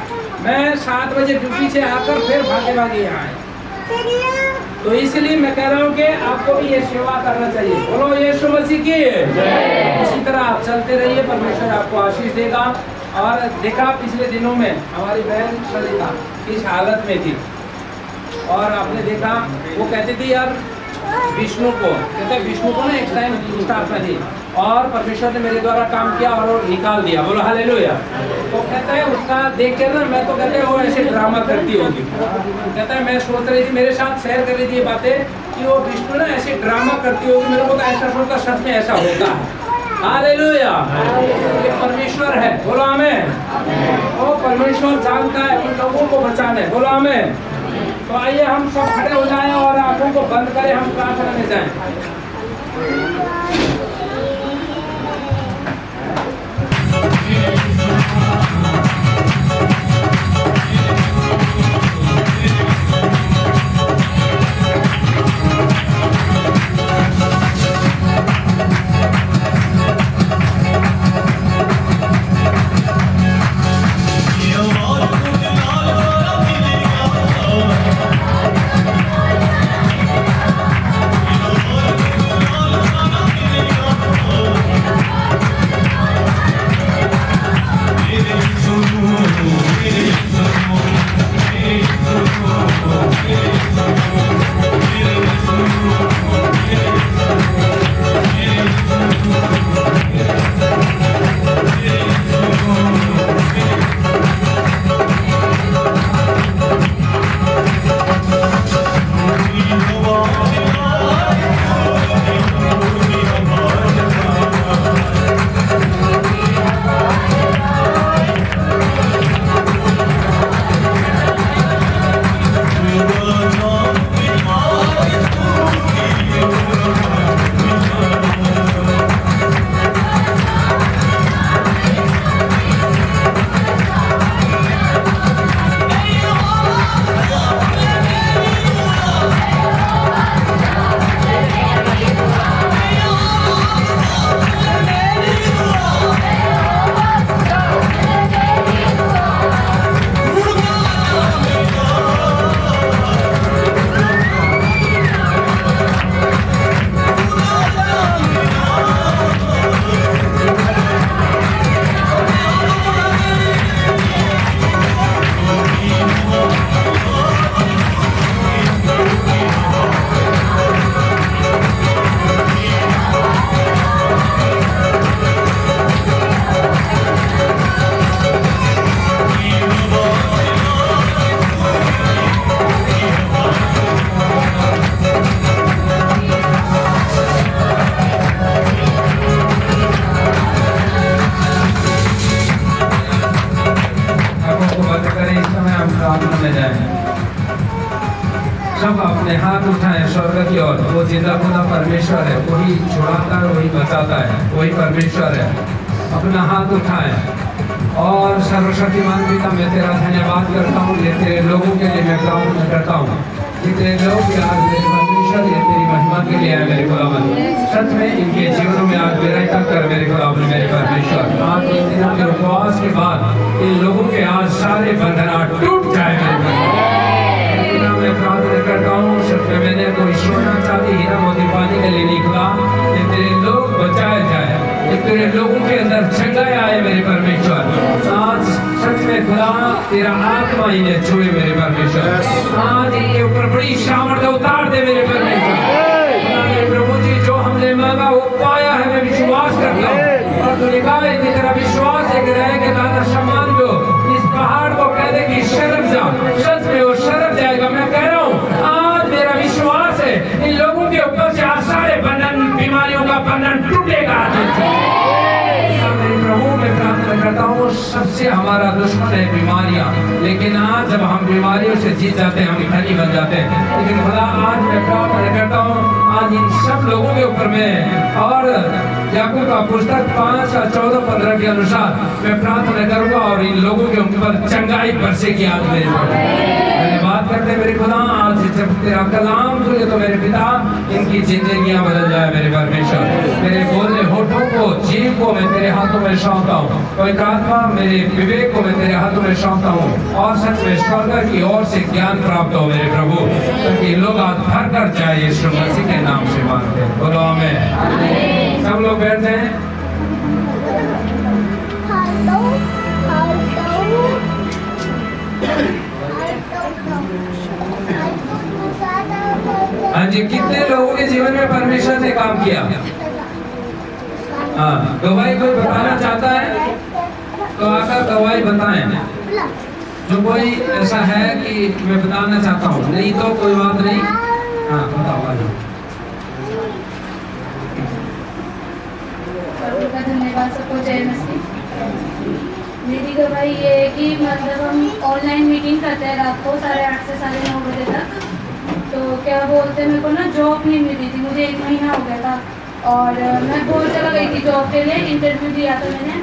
मैं 7 बजे ड्यूटी से आकर फिर भागे यहाँ आए, तो इसलिए मैं कह रहा हूँ कि आपको भी ये सेवा करना चाहिए। बोलो यीशु मसीह की। इसी तरह आप चलते रहिए, परमेश्वर आपको आशीष देगा। और देखा पिछले दिनों में हमारी बहन सलिता किस हालत में थी, और आपने देखा वो कहती थी यार विष्णु को, कहते विष्णु को ना एक टाइम स्टाफ में थी, और परमेश्वर ने मेरे द्वारा काम किया और वो निकाल दिया। बोलो हालेलुया। तो कहता है उसका देख के ना, मैं तो कहते हैं वो ऐसे ड्रामा करती होगी। कहता है मैं सोच रही थी, मेरे साथ शेयर कर रही थी ये बातें कि वो विष्णु ना ऐसे ड्रामा करती होगी। मेरे को तो ऐसा सोचता, सच में ऐसा होता है। हालेलुया। ये परमेश्वर है। बोलो आमेन। वो परमेश्वर जानता है उन लोगों को बचाने। बोलो आमेन। तो आइए हम सब खड़े हो जाएं और आंखों को बंद करें, हम प्रार्थना में जाएं। Oh सब अपने हाथ उठाएं स्वर्ग की ओर। वो जिंदा खुदा परमेश्वर है, वही छुड़ाता है, वही बचाता है, वही परमेश्वर है। अपना हाथ उठाएं और सर्वशक्तिमान पिता मैं तेरा धन्यवाद करता हूँ, ये तेरे लोगों के लिए मैं प्रार्थना करता हूँ। जितने लोग आज मेरे परमेश्वर ये तेरी महिमा के लिए आए मेरे खुदावन, सच में इनके जीवनों में आज विरायता कर मेरे खुदावन मेरे परमेश्वर। आज इन दिनों के उपवास के बाद इन लोगों के आज सारे बंधन आज टूट जाए मेरे परमेश्वर। मैं प्रार्थना करता हूँ, सच में मैंने कोई सोना चांदी हीरा मोती पानी के लिए नहीं खुदा, ये तेरे लोग बचाए जाए, ये तेरे लोगों के अंदर चंगाई आए मेरे परमेश्वर। आज सच में खुदा तेरा आत्मा इन्हें छुए मेरे परमेश्वर। आज इनके ऊपर बड़ी सामर्थ्य उतार दे मेरे परमेश्वर। मेरे प्रभु जी जो हमने मांगा वो पाया है, मैं विश्वास करता हूँ। और तूने कहा है कि तेरा विश्वास है कि रहेगा दादा सम्मान को, इस पहाड़ को कह दे कि शर्म जा, सच में वो शर्म जाएगा। मैं कह रहा हूँ आज मेरा विश्वास है इन लोगों के ऊपर से आज सारे बंधन बीमारियों का बंधन टूटेगा। मेरे प्रभु मैं प्रार्थना करता हूँ, सबसे हमारा दुश्मन है बीमारियां, लेकिन आज जब हम बीमारियों से जीत जाते हैं हम धनी बन जाते हैं। लेकिन खुदा आज मैं प्रार्थना करता हूँ आज इन सब लोगों के ऊपर में, और याकूब का पुस्तक 5:14-15 के अनुसार मैं प्रार्थना करूंगा और इन लोगों के ऊपर चंगाई बरसेगी आज मेरे धन्यवाद करते मेरे खुदा। आज जब तेरा कलाम सुने तो मेरे पिता इनकी जिंदगियां बदल जाए मेरे परमेश्वर। मेरे बोलने होठों को जीव को मैं तेरे हाथों में सौंपता हूँ, पवित्र आत्मा मेरे विवेक को मैं तेरे हाथों में सौंपता हूँ, और सच में स्वर्ग की ओर से ज्ञान प्राप्त हो मेरे प्रभु, ताकि लोग आज भर कर जाए यीशु मसीह के नाम से मांगते हैं। बोलो आमीन। सब लोग बैठ जाएं। हाँ जी, कितने लोगों के जीवन में परमेश्वर ने काम किया? हाँ, गवाही कोई बताना चाहता है तो आकर गवाही बताएं। जो कोई ऐसा है कि मैं बताना चाहता हूँ, नहीं तो कोई बात नहीं। हाँ बताओ। प्रभु का धन्यवाद, सबको जय मसीह। मेरी गवाही ये है कि मतलब हम ऑनलाइन मीटिंग करते हैं रात को 8:30 से 9:30 बजे तक। तो क्या बोलते हैं, मेरे को ना जॉब नहीं मिल रही थी, मुझे 1 महीना हो गया था और मैं बहुत जगह गई थी जॉब के लिए, इंटरव्यू दिया था मैंने,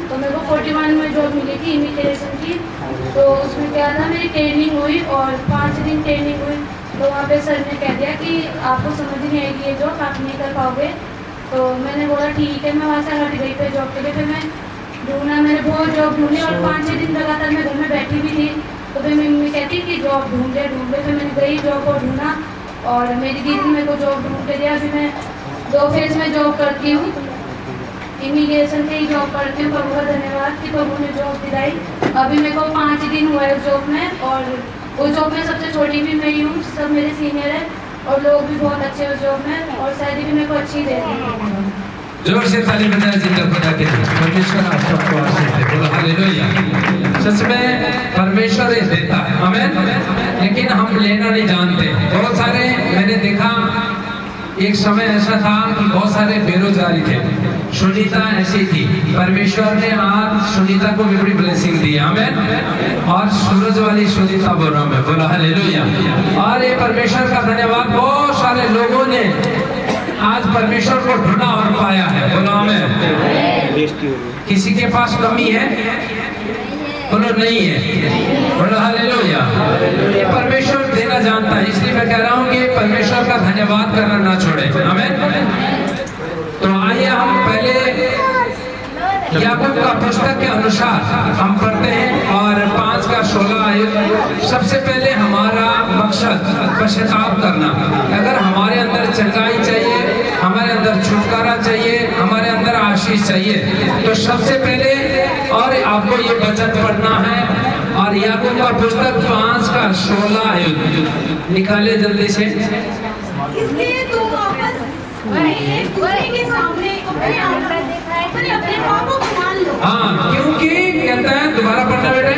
तो मेरे को 41 में जॉब मिली थी इमिग्रेशन की। तो उसमें क्या था, मेरी ट्रेनिंग हुई और 5 दिन ट्रेनिंग हुई। तो वहाँ पे सर ने कह दिया कि आपको समझ नहीं आएगी ये जॉब, आप नहीं कर पाओगे। तो मैंने बोला ठीक है, मैं वहाँ से हट गई फिर जॉब के लिए। फिर मैं ढूंढा, मैंने बहुत जॉब ढूंढी और 5-6 दिन लगातार मैं घर में बैठी भी थी। तो फिर मम्मी कहती कि जॉब ढूंढ ले। फिर मैंने गई जॉब को ढूंढा और मेरी दीदी मेरे को जॉब ढूंढ के दिया। अभी मैं 2 फेज में जॉब करती हूँ, इमिग्रेशन से ही जॉब करती हूँ। प्रभु का धन्यवाद कि प्रभु ने जॉब दिलाई। अभी मेरे को 5 दिन हुआ है उस जॉब में, और उस जॉब में सबसे छोटी भी मैं ही हूँ, सब मेरे सीनियर है और लोग भी बहुत अच्छे उस जॉब में, और सैलरी भी मेरे को अच्छी दे रही है। जोर से ताली बजाएं जिंदा खुदा के लिए। परमेश्वर आप सबको आशीष दे। बोलो हालेलुया। सच में परमेश्वर ये देता है, आमीन। लेकिन हम लेना नहीं जानते। बहुत सारे मैंने देखा, एक समय ऐसा था कि बहुत सारे बेरोजगारी थे। सुनीता ऐसी थी, परमेश्वर ने आज सुनीता को भी बड़ी ब्लेसिंग दी, आमीन। और सूरज वाली सुनीता बोल रहा हूं मैं, बोला हालेलुया। और ये परमेश्वर का धन्यवाद, बहुत सारे लोगों ने आज परमेश्वर को ढूंढा और पाया है, बोलो आमीन। किसी के पास कमी है? बोलो नहीं है, बोलो हालेलुया। ये परमेश्वर देना जानता है, इसलिए मैं कह रहा हूँ कि परमेश्वर का धन्यवाद करना ना छोड़े, आमीन। तो आइए हम पहले याकूब का पुस्तक के अनुसार हम पढ़ते हैं और 5:16। सबसे पहले हमारा मकसद पश्चाताप करना। अगर हमारे अंदर चंगाई चाहिए, हमारे अंदर छुटकारा चाहिए, हमारे अंदर आशीष चाहिए, तो सबसे पहले और आपको ये वचन पढ़ना है। और याकूब का पुस्तक 5:16 निकाले जल्दी से। इसलिए तुम आपस में एक दूसरे के सामने अपने पापों को मान लो। हाँ, क्योंकि कहता है, दोबारा पढ़ना बेटे।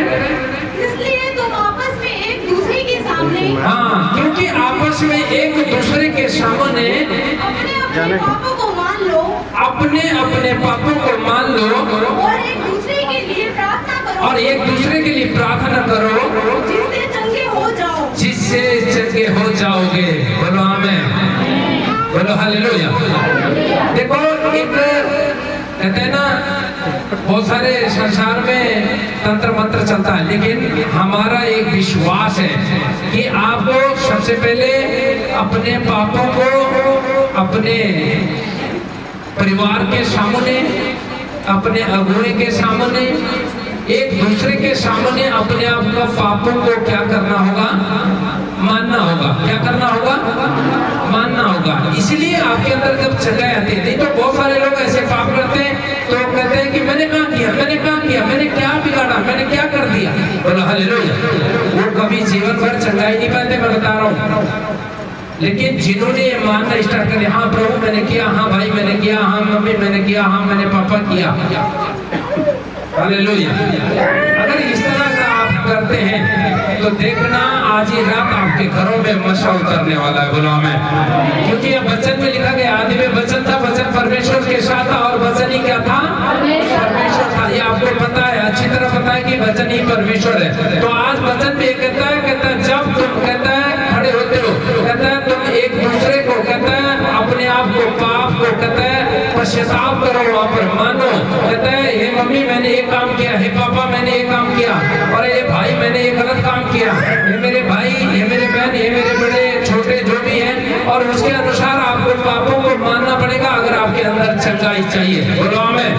इसलिए तुम आपस में एक दूसरे के सामने, हाँ, क्योंकि आपस में एक दूसरे के सामने अपने अपने पापों को मान लो, अपने अपने पापों को मान लो, और एक दूसरे के लिए प्रार्थना करो, और एक दूसरे के लिए प्रार्थना करो, जिससे चंगे हो जाओ। जिससे चंगे चंगे हो जाओगे। बोलो आमीन, बोलो हालेलुया। देखो एक कहते हैं ना, बहुत सारे संसार में तंत्र मंत्र चलता है, लेकिन हमारा एक विश्वास है कि आपको सबसे पहले अपने पापों को अपने परिवार के सामने, अपने अगुए के सामने, एक दूसरे के सामने अपने आप का पापों को क्या करना होगा, मानना होगा। क्या करना होगा, मानना होगा। इसलिए आपके अंदर जब चंगाई आती है, नहीं तो बहुत सारे लोग ऐसे पाप करते हैं तो कहते हैं कि मैंने कहाँ किया, मैंने कहाँ किया, मैंने क्या बिगाड़ा, मैंने क्या कर दिया। बोलो हालेलुया। वो कभी जीवन भर चंगाई नहीं पाते, मैं बता रहा हूँ। लेकिन जिन्होंने ये मानना स्टार्ट कर दिया, हाँ प्रभु मैंने किया, हाँ भाई मैंने किया, हाँ मम्मी मैंने किया, हाँ मैंने पापा किया, हालेलुया। अगर इस तरह का आप करते हैं तो देखना आज ही रात आपके घरों में मशा उतरने वाला है। बोलो आमीन। क्योंकि ये वचन में लिखा गया, आदि में वचन था, वचन परमेश्वर के साथ था और वचन ही क्या था, परमेश्वर था। ये आपको पता है, अच्छी तरह पता है कि वचन ही परमेश्वर है। तो आज वचन भी कहता है जब तुम कहता है खड़े होते हो, कहता है तुम एक दूसरे को कहता है अपने आप को, पाप को कहता है पश्चाताप करो, वहां पर मानो। कहता है हे मम्मी मैंने ये काम किया, हे पापा मैंने ये काम किया, और ये भाई मैंने ये गलत काम किया, ये मेरे भाई, ये मेरे बहन, ये मेरे बड़े छोटे जो भी हैं, और उसके अनुसार आपको पापों को मानना पड़ेगा अगर आपके अंदर चंगाई चाहिए। बोलो आमीन।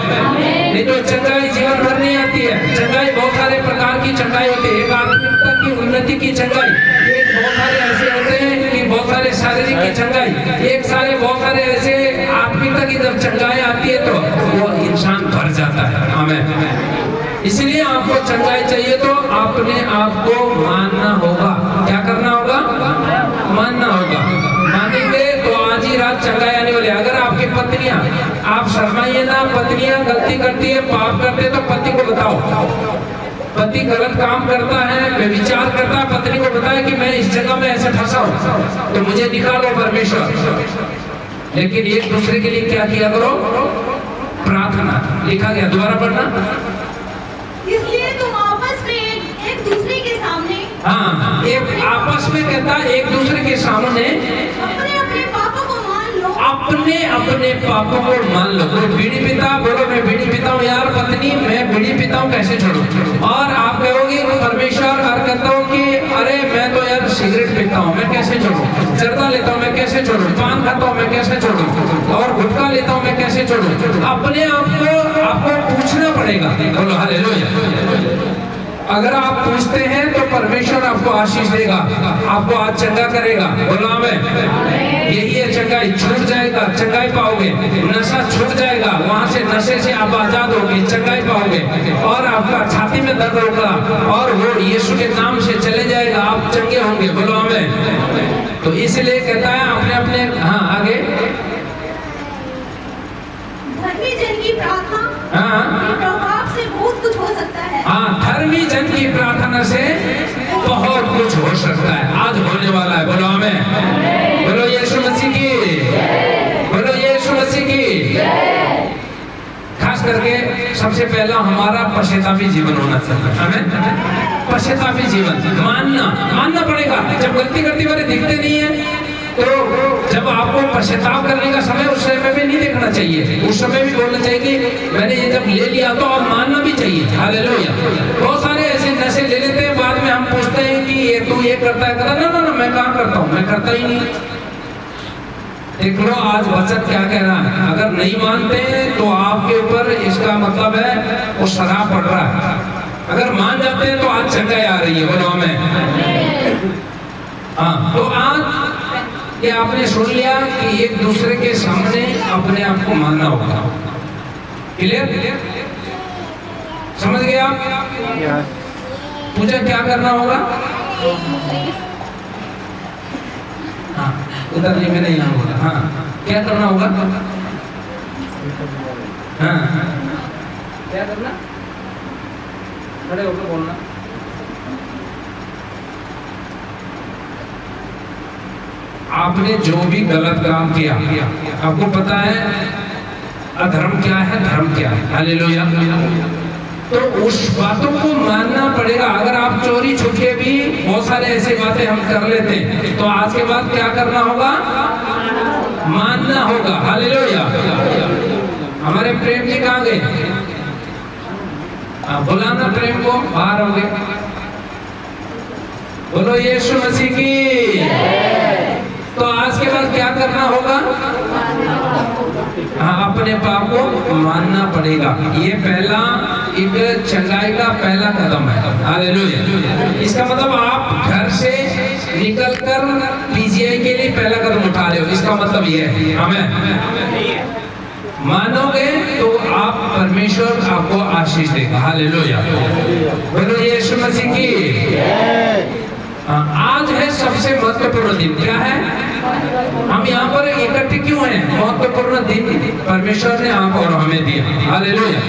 नहीं तो चंगाई जीवन भर नहीं आती है। चंगाई बहुत सारे प्रकार की चंगाई होती है। एक आत्मिकता की उन्नति की चंगाई, एक बहुत सारे ऐसे होते हैं कि बहुत सारे शारीरिक की चंगाई, एक सारे बहुत सारे ऐसे आत्मिकता की जब चंगाई आती है तो वो इंसान भर जाता है। आमीन। इसलिए आपको चंगाई चाहिए तो अपने आप को मानना होगा। क्या करना होगा, मानना होगा। मानेंगे तो आज ही रात चंगाई आने वाली। अगर आपकी पत्नियां, आप शर्माइए ना, पत्नियां गलती करती है, पाप करते तो पति को बताओ। पति गलत काम करता है, व्यभिचार करता है, पत्नी को बताए कि मैं इस जगह में ऐसे फंसा हूं तो मुझे निकालो परमेश्वर। लेकिन एक दूसरे के लिए क्या किया करो, प्रार्थना। लिखा गया, दोबारा पढ़ना। इसलिए तुम आपस में एक दूसरे के सामने, हाँ, एक आपस में कहता है एक दूसरे के सामने अपने अपने पापों को मान लो, अपने अपने पापों को मान लो। कोई बीड़ी पीता, बोलो मैं बीड़ी पीता हूँ यार पत्नी, मैं बीड़ी पीता हूँ, कैसे छोड़ूं। और आप कहोगे परमेश्वर, और कहता हूँ कि अरे मैं तो यार सिगरेट पीता हूँ, मैं कैसे छोड़ूं। जर्दा लेता हूँ, मैं कैसे छोड़ूं। पान खाता हूँ, मैं कैसे छोड़ूं। और गुटखा लेता हूँ, मैं कैसे छोड़ूं। अपने आप को आपको पूछना पड़ेगा। बोलो हालेलुया। अगर आप पूछते हैं तो परमेश्वर आपको आशीष देगा, आपको आज चंगा करेगा। बोलो आमीन। यही है चंगाई। छूट जाएगा, चंगाई पाओगे। नशा छूट जाएगा, वहां से नशे से आप आजाद होगे, चंगाई पाओगे। और आपका छाती में दर्द होगा और वो यीशु के नाम से चले जाएगा, आप चंगे होंगे। बोलो आमीन। तो इसलिए कहता है अपने अपने, हाँ आगे, धर्मी जन की प्रार्थना हाँ, प्रभाव से बहुत कुछ हो सकता है। हाँ, धर्मी जन की प्रार्थना से बहुत कुछ हो सकता है। आज होने वाला है। बोलो आमीन। बोलो यीशु मसीह की, बोलो यीशु मसीह की। खास करके सबसे पहला हमारा पश्चातापी जीवन होना चाहिए। आमीन। पश्चातापी जीवन, मानना पड़ेगा। जब गलती करती वाले दिखते नहीं है तो जब आपको पश्चाताप करने का समय, उस समय में नहीं देखना चाहिए। उस समय भी बोलना चाहिए कि मैंने ये जब ले लिया तो अब मानना भी चाहिए। हालेलुया। बहुत सारे ऐसे नशे ले लेते हैं, बाद में हम पूछते हैं कि ये तू ये करता है, कहता ना मैं कहाँ करता हूँ, मैं करता ही नहीं। देख लो आज वचन क्या कह रहा है। अगर नहीं मानते तो आपके ऊपर इसका मतलब है वो शराब पड़ रहा है। अगर मान जाते हैं तो आज चंगाई आ रही है। बोलो हमें। हाँ, तो आज ये आपने सुन लिया कि एक दूसरे के सामने अपने आप को मानना होगा। क्लियर? समझ गए आप? पूजा क्या करना होगा? हाँ, उधर नहीं, मैंने यहाँ बोला। हाँ, क्या करना होगा? हाँ, क्या करना? खड़े होकर बोलना। आपने जो भी गलत काम किया, आपको पता है अधर्म क्या है, धर्म क्या है। हालेलुया। तो उस बातों को मानना पड़ेगा। अगर आप चोरी छुपके भी बहुत सारे ऐसी बातें हम कर लेते हैं, तो आज के बाद क्या करना होगा? मानना होगा। हालेलुया। हमारे प्रेम जी कहाँ गए? बुलाना प्रेम को, बाहर हो गए। बोलो यीशु मसीह की। तो आज के बाद क्या करना होगा? हाँ, अपने पाप को मानना पड़ेगा। ये पहला एक चंगाई का पहला कदम है। हालेलुया। इसका मतलब आप घर से निकलकर पीजीआई के लिए पहला कदम उठा रहे हो, इसका मतलब ये है। हमें मानोगे तो आप परमेश्वर आपको आशीष देगा। हालेलुया। बोलो यीशु मसीह की। आज है सबसे महत्वपूर्ण दिन। क्या है? हम यहाँ पर इकट्ठे क्यों हैं? महत्वपूर्ण दिन परमेश्वर ने आपको और हमें दिया। हालेलुया।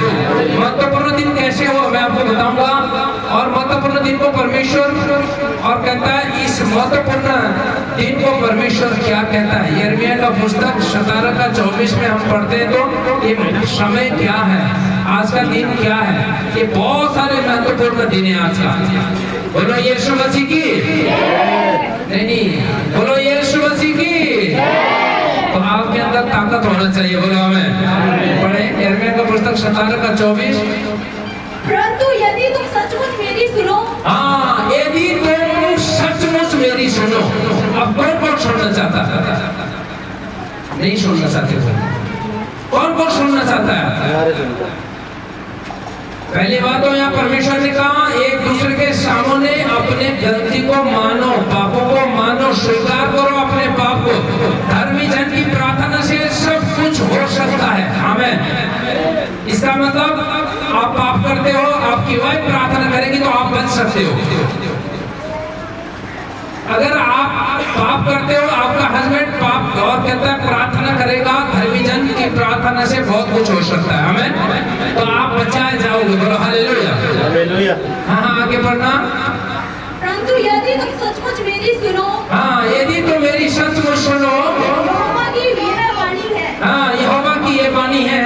महत्वपूर्ण दिन कैसे हो मैं आपको बताऊंगा। और महत्वपूर्ण दिन को परमेश्वर और कहता है, इस महत्वपूर्ण दिन को परमेश्वर क्या कहता है? यिर्मयाह का पुस्तक 17 का 24 में हम पढ़ते हैं तो ये समय क्या है, आज का दिन क्या है। ये बहुत सारे महत्वपूर्ण दिन है आज का। बोलो यीशु मसीह की। नहीं, बोलो यीशु मसीह की। तो आपके अंदर ताकत होना चाहिए। बोलो हमें। पढ़े यिर्मयाह का पुस्तक 17 का 24। परंतु यदि तुम सचमुच मेरी सुनो। हाँ, यदि तुम सचमुच मेरी सुनो। अब कौन कौन सुनना चाहता है? नहीं सुनना चाहते हो? कौन कौन सुनना चाहता है? पहली बात तो यहाँ परमेश्वर ने कहा, एक दूसरे के सामने अपने गलती को मानो, पापों को मानो, स्वीकार करो अपने पाप को। धर्मी जन की प्रार्थना से सब कुछ हो सकता है। आमीन। इसका मतलब आप पाप करते हो, आपकी वाइफ प्रार्थना करेगी तो आप बच सकते हो। अगर आप पाप करते हो, आपका हस्बैंड पाप और कहता है प्रार्थना करेगा, धर्मी जन की प्रार्थना से बहुत कुछ हो सकता है। आमीन। तो आप बचाए जाओगे। बोलो हालेलुया। हालेलुया। हाँ, आगे बढ़ना। परंतु यदि तुम सचमुच मेरी सुनो। हाँ, यदि तुम मेरी सचमुच सुनो। यहोवा की यह वाणी है। हाँ, यहोवा की ये वाणी है।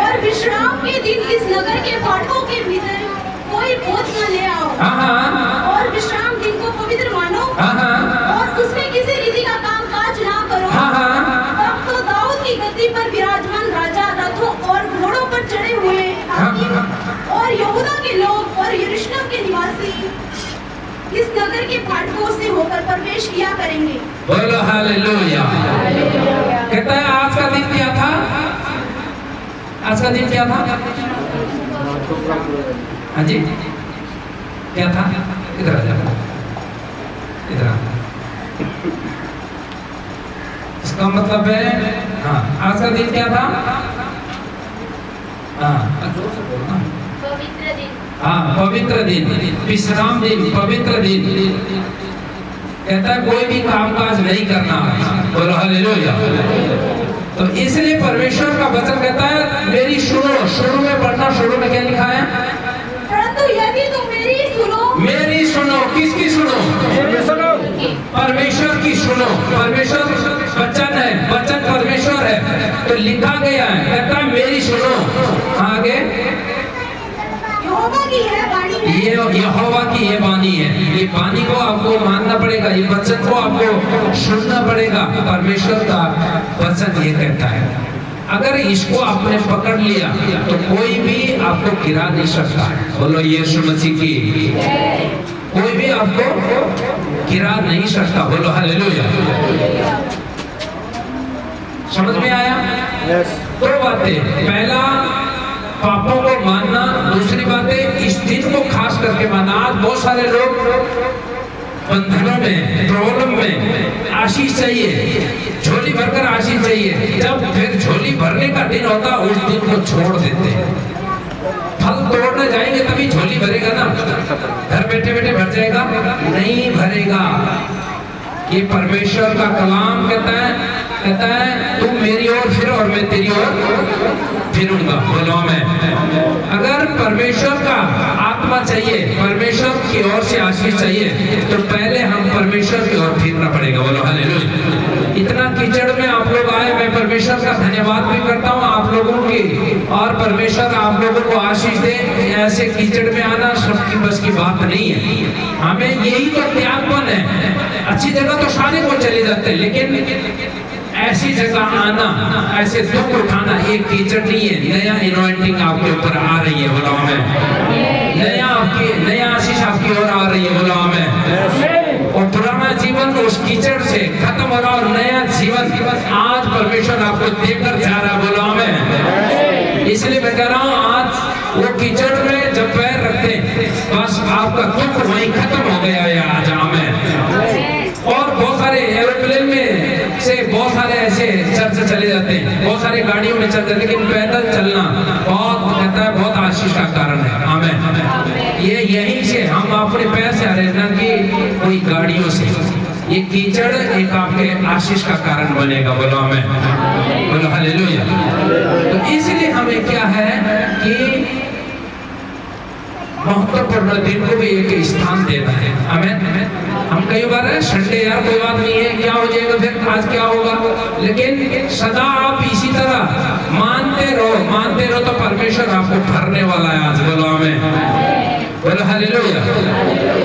और विश्राम के दिन इस नगर के फाटकों के भीतर कोई बोझ न ले आओ। हाँ, और विश्राम दिन को पवित्र मानो। हाँ, और उसमें किसी रीति का काम काज ना करो। हाँ, तब तो दाऊद की गद्दी पर विराजमान राजा रथों और घोड़ों पर चढ़े हुए हाकिम और यहूदा के लोग और यरूशलेम के निवासी इस नगर के फाटकों से होकर प्रवेश किया करेंगे। बोलो हालेलुया। कहता है आज का दिन क्या था? आज का दिन क्या था? हाँ जी, क्या था? इधर आ जाओ, इधर आ। इसका मतलब है, हाँ, आज का दिन क्या था? हाँ, पवित्र दिन। हाँ, पवित्र दिन, विश्राम दिन, पवित्र दिन। कहता है कोई भी कामकाज नहीं करना। बोलो हालेलुया। तो इसलिए परमेश्वर का वचन कहता है मेरी सुनो। शुरू में पढ़ना, शुरू में क्या लिखा है? परंतु यदि तुम मेरी सुनो। मेरी सुनो। किसकी सुनो? परमेश्वर की सुनो। परमेश्वर वचन है, वचन परमेश्वर है, तो लिखा गया है। कहता है मेरी सुनो। आगे यहोवा की यह वाणी है। ये यहोवा की ये वाणी है। ये वाणी को आपको मानना पड़ेगा, ये वचन को आपको सुनना पड़ेगा। परमेश्वर का वचन ये कहता है, अगर इसको आपने पकड़ लिया तो कोई भी आपको गिरा नहीं सकता। बोलो यीशु मसीह की। कोई भी आपको गिरा नहीं सकता। बोलो हालेलुया। समझ में आया? दो बातें, पहला पापों को मानना, दूसरी बात है इस दिन को खास करके मानना। आज बहुत सारे लोग बंधनों में, प्रॉब्लम में आशीष चाहिए, झोली भरकर आशीष चाहिए। जब फिर झोली भरने का दिन होता उस दिन को छोड़ देते हैं। फल तोड़ने जाएंगे तभी झोली भरेगा ना, घर बैठे बैठे भर जाएगा? नहीं भरेगा। ये परमेश्वर का कलाम कहता है तुम मेरी ओर फिरो और मैं तेरी ओर फिरूंगा। बोलो मैं। अगर परमेश्वर का आत्मा चाहिए, परमेश्वर की ओर से आशीष चाहिए, तो पहले हम परमेश्वर की ओर फिरना पड़ेगा। बोलो हालेलुया। इतना कीचड़ में आप लोग आए, मैं परमेश्वर का धन्यवाद भी करता हूँ आप लोगों के, और परमेश्वर आप लोगों को आशीष दे। ऐसे कीचड़ में आना सबकी बस की बात नहीं है, हमें यही तो त्यागपन है। अच्छी जगह तो सारे को चले जाते हैं, लेकिन ऐसी जगह आना, ऐसे दुख उठाना, ये कीचड़ नहीं है। नया इनवाइटिंग आपके ऊपर आ रही है, बोला हमें नया आशीष आपकी ओर आ रही है, बोला हमें। और पुराना जीवन उस कीचड़ से खत्म हो रहा और नया जीवन आज परमेश्वर आपको देकर जा रहा, बोला हमें। इसलिए मैं कह रहा हूँ आज वो कीचड़ में जब पैर रखते हैं बस आपका दुख वहीं खत्म हो गया है आज हमें। और बहुत सारे एरोप्लेन में से बहुत सारे ऐसे चर्च चले जाते हैं, बहुत सारे गाड़ियों में चलते हैं, लेकिन पैदल चलना बहुत कहता है बहुत आशीष का कारण है हमें। ये यहीं से हम अपने पैर से आ रहे ना कि कोई गाड़ियों से। ये कीचड़ एक आपके आशीष का कारण बनेगा, बोलो हमें, बोलो हालेलुया। तो इसलिए हमें क्या है कि महत्वपूर्ण दिन को भी एक स्थान देना है हमें। हम कई बार है संडे यार कोई बात नहीं है, क्या हो जाएगा फिर, आज क्या होगा, लेकिन सदा आप इसी तरह मानते रहो तो परमेश्वर आपको भरने वाला है आज, बोलो हमें, बोलो हालेलुया।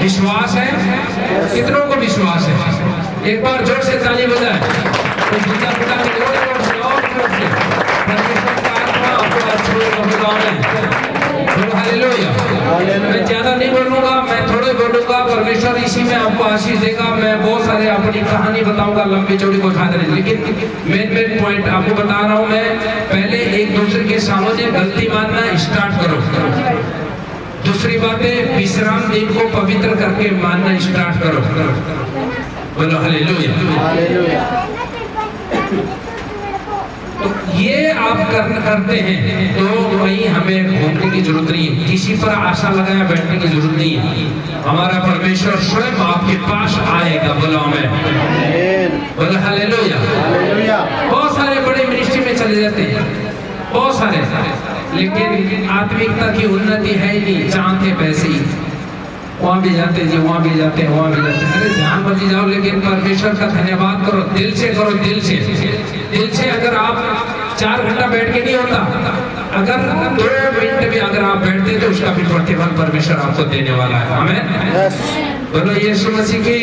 विश्वास है, कितनों को विश्वास है? एक बार जोर से ताली बजाएं, तो जिंदा पिता के जोर से और जोर से परमेश्वर का आत्मा आपको अच्छे बोलो हमें, बोलो हालेलुया। मैं ज्यादा नहीं बोलूंगा, मैं थोड़े बोलूंगा, परमेश्वर इसी में आपको आशीष देगा। मैं बहुत सारे अपनी कहानी बताऊंगा, लंबी चौड़ी को उठा देने, लेकिन मेन पॉइंट आपको बता रहा हूं मैं। पहले एक दूसरे के सामने गलती मानना स्टार्ट करो। दूसरी बात है विश्राम दिन को पवित्र करके मानना स्टार्ट करो, बोलो हालेलुया। तो ये आप करते हैं तो वहीं हमें घूमने की जरूरत नहीं है, किसी पर आशा लगाया बैठने की जरूरत नहीं है। हमारा परमेश्वर स्वयं आपके पास आएगा, बोलो हमें, बोलो हालेलुया। बहुत सारे बड़े मिनिस्ट्री में चले जाते हैं, बहुत सारे, लेकिन आत्मिकता की उन्नति है ही नहीं, चाहते पैसे ही, वहां भी जाते जी, वहां भी जाते, वहां भी जाते। अरे जहां मर्जी जाओ, लेकिन परमेश्वर का धन्यवाद करो, दिल से करो, दिल से। अगर आप 4 घंटा बैठ के नहीं होता, अगर 2 मिनट भी अगर आप बैठते तो उसका भी प्रतिफल परमेश्वर आपको देने वाला है, हमें बोलो यीशु मसीह की।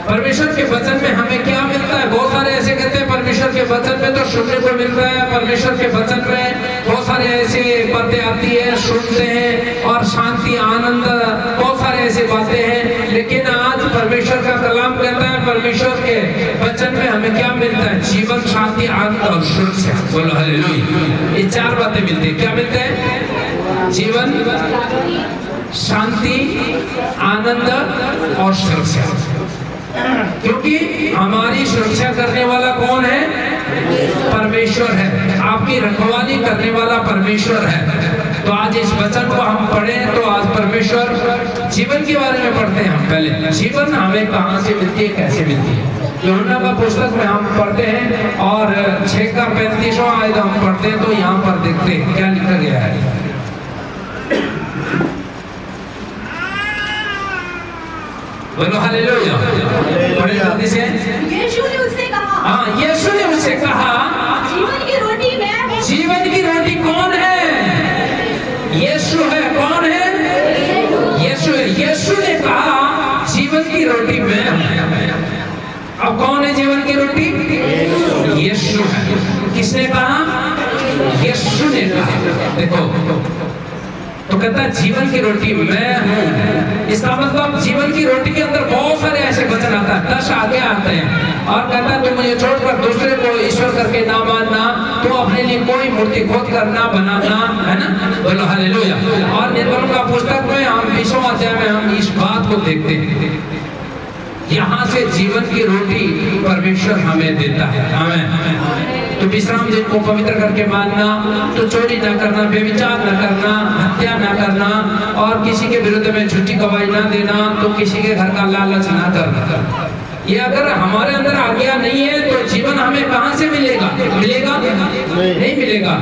परमेश्वर के वचन में हमें क्या मिलता है? बहुत सारे ऐसे कहते हैं परमेश्वर के वचन में तो सुनने को मिलता है, परमेश्वर के वचन में बहुत सारे ऐसे बातें आती है, सुनते हैं और शांति आनंद, बहुत सारे ऐसे बातें हैं। लेकिन आज परमेश्वर का कलाम कहता है परमेश्वर के वचन में हमें क्या मिलता है? जीवन, शांति, आनंद और सुरक्षा, बोलो हालेलुया। ये 4 बातें मिलती है। क्या मिलते हैं? जीवन, शांति, आनंद और सुरक्षा। क्योंकि हमारी सुरक्षा करने वाला कौन है? परमेश्वर है। आपकी रखवाली करने वाला परमेश्वर है। तो आज इस वचन को हम पढ़ें तो आज परमेश्वर जीवन के बारे में पढ़ते हैं। हम पहले जीवन हमें कहाँ से मिलती है, कैसे मिलती है। यूहन्ना का पुस्तक में हम पढ़ते हैं और 6 का 35वां आयत हम पढ़ते हैं तो यहाँ पर देखते हैं क्या लिखा गया है। बोलो हालेलुया। बड़े जल्दी से। यीशु ने उससे कहा, हाँ, यीशु ने उससे कहा, जीवन की रोटी मैं हूँ। जीवन की रोटी कौन है? यीशु है। कौन है? यीशु है। यीशु ने कहा जीवन की रोटी मैं हूँ। अब कौन है जीवन की रोटी? यीशु है। किसने कहा? यीशु ने कहा। देखो तो कहता है जीवन की रोटी मैं हूँ। इसका मतलब जीवन की रोटी के अंदर बहुत सारे ऐसे वचन आता है, 10 आगे आते हैं और कहता है तुम मुझे छोड़कर दूसरे को ईश्वर करके ना मानना, तो अपने लिए कोई मूर्ति खोद कर ना बनाना, है ना। बोलो हालेलुया। और निर्मल का पुस्तक में हम 20वां अध्याय में हम इस बात को देखते हैं। यहाँ से जीवन की रोटी परमेश्वर हमें देता है, हमें। तो विश्राम दिन को पवित्र करके मानना, तो चोरी ना करना, व्यभिचार ना करना, हत्या ना करना और किसी के विरुद्ध में झूठी गवाही ना देना, तो किसी के घर का लालच ना करना। ये अगर हमारे अंदर आज्ञा नहीं है तो जीवन हमें कहाँ से मिलेगा? मिलेगा नहीं मिलेगा।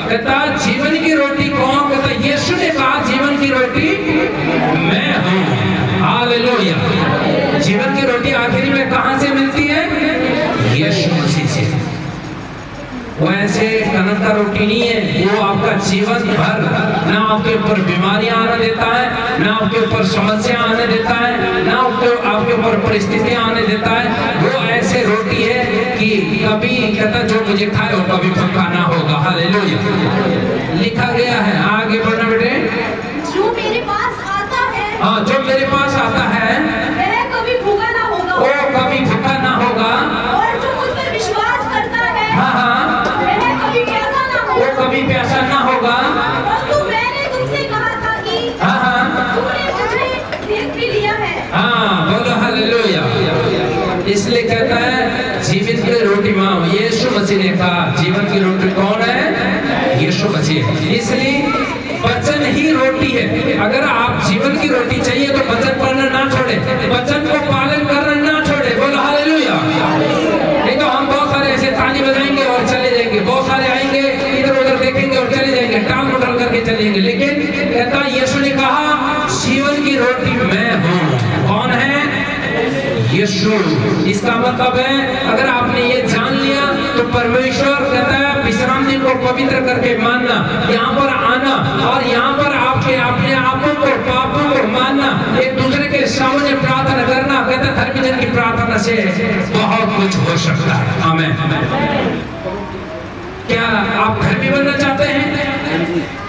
कहता जीवन की रोटी कौन? कहता यीशु ने कहा जीवन की रोटी मैं हूँ। हालेलुया। जीवन की रोटी आखिरी में कहाँ से मिलती है? यीशु मसीह से। वो ऐसे कनक का रोटी नहीं है, वो आपका जीवन भर ना आपके ऊपर बीमारियां आने देता है, ना आपके ऊपर समस्या आने देता है, ना आपके ऊपर परिस्थितियां आने देता है। वो ऐसे रोटी है कि कभी कहता जो मुझे खाए वो कभी भूखा ना होगा। हालेलुया। लिखा गया है, आगे बढ़ना बेटे। जो मेरे पास आता है, हाँ, जो मेरे पास आता है वह कभी भूखा ना होगा, वो कभी भूखा ना होगा। और जो मुझ पर विश्वास करता है, हाँ हाँ, वह कभी प्यासा ना वो होगा। कभी प्यासा ना होगा। परंतु मैंने तुमसे कहा था कि हाँ हाँ तूने मुझे देख भी लिया है। हाँ, बोलो हालेलुया। इसलिए कहता है जीवन की रोटी माँ यीशु मसीह ने कहा, जीवन की रोटी कौन है? यीशु मसीह। इसलिए वचन ही रोटी है। अगर आप जीवन की रोटी चाहिए तो वचन पढ़ना ना छोड़े, वचन को पालन करना ना छोड़े। बोलो हालेलुया। नहीं तो हम बहुत सारे ऐसे ताली बजाएंगे और चले जाएंगे, बहुत सारे आएंगे इधर उधर देखेंगे और चले जाएंगे, टाल मटल करके चले जाएंगे। लेकिन कहता यीशु ने कहा जीवन की रोटी मैं हूँ। कौन है? यीशु। इसका मतलब है अगर आपने ये जान लिया तो परमेश्वर कहता है विश्राम दिन को पवित्र करके मानना, यहाँ पर आना और यहाँ पर आपके अपने आपों को पापों को मानना, एक दूसरे के सामने प्रार्थना करना। कहता धर्मी जन की प्रार्थना से बहुत कुछ हो सकता है। आमीन। क्या आप धर्मी बनना चाहते हैं?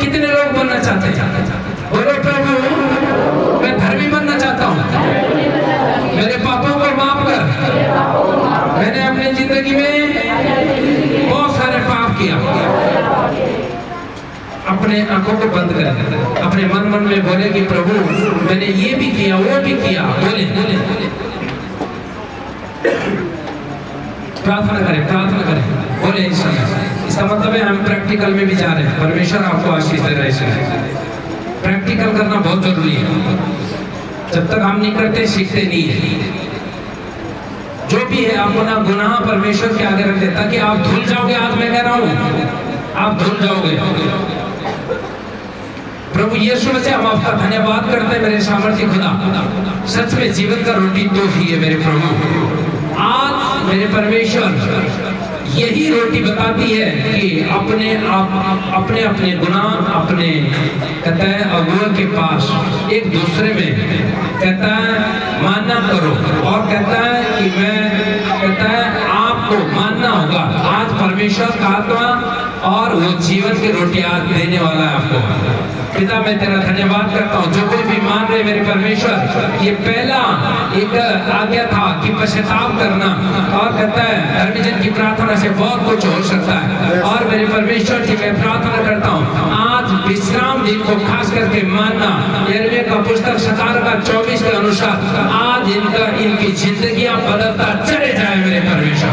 कितने लोग बनना चाहते हैं? बोलो प्रभु मैं धर्मी बनना चाहता हूँ, मेरे पापों को माफ कर। मैंने अपनी जिंदगी में बहुत सारे पाप किया। अपने आंखों को बंद कर अपने मन में बोले कि प्रभु मैंने ये भी किया वो भी किया। बोले प्रार्थना करें बोले इस समय। इसका मतलब है हम प्रैक्टिकल में भी जा रहे हैं। परमेश्वर आपको आशीष दे रहे हैं। प्रैक्टिकल करना बहुत जरूरी है। जब तक हम नहीं करते सीखते नहीं है। जो भी है अपना गुनाह परमेश्वर के आगे रख दे ताकि आप धुल जाओगे। आज मैं कह रहा हूँ आप धुल जाओगे। प्रभु यीशु मसीह हम आपका धन्यवाद करते हैं मेरे सामर्थ्य खुदा। सच में जीवन का रोटी तो ही है मेरे प्रभु। आज मेरे परमेश्वर यही रोटी बताती है कि अपने अपने गुनाह अपने कहता है अगुआ के पास एक दूसरे में कहता है मानना करो। और कहता है कि मैं कहता है आपको मानना होगा। आज परमेश्वर का आत्मा और वो जीवन की रोटी आज देने वाला है आपको। पिता मैं तेरा धन्यवाद करता हूँ। जो कोई भी मान रहे मेरे परमेश्वर, ये पहला एक आज्ञा था कि पश्चाताप करना। और कहता है धर्मी जन की प्रार्थना से बहुत कुछ हो सकता है। और मेरे परमेश्वर जी मैं प्रार्थना करता हूँ आज विश्राम दिन को खास करके मानना। यिर्मयाह का पुस्तक 17 का 24 के अनुसार आज इनकी जिंदगियां बदलता चले जाए मेरे परमेश्वर।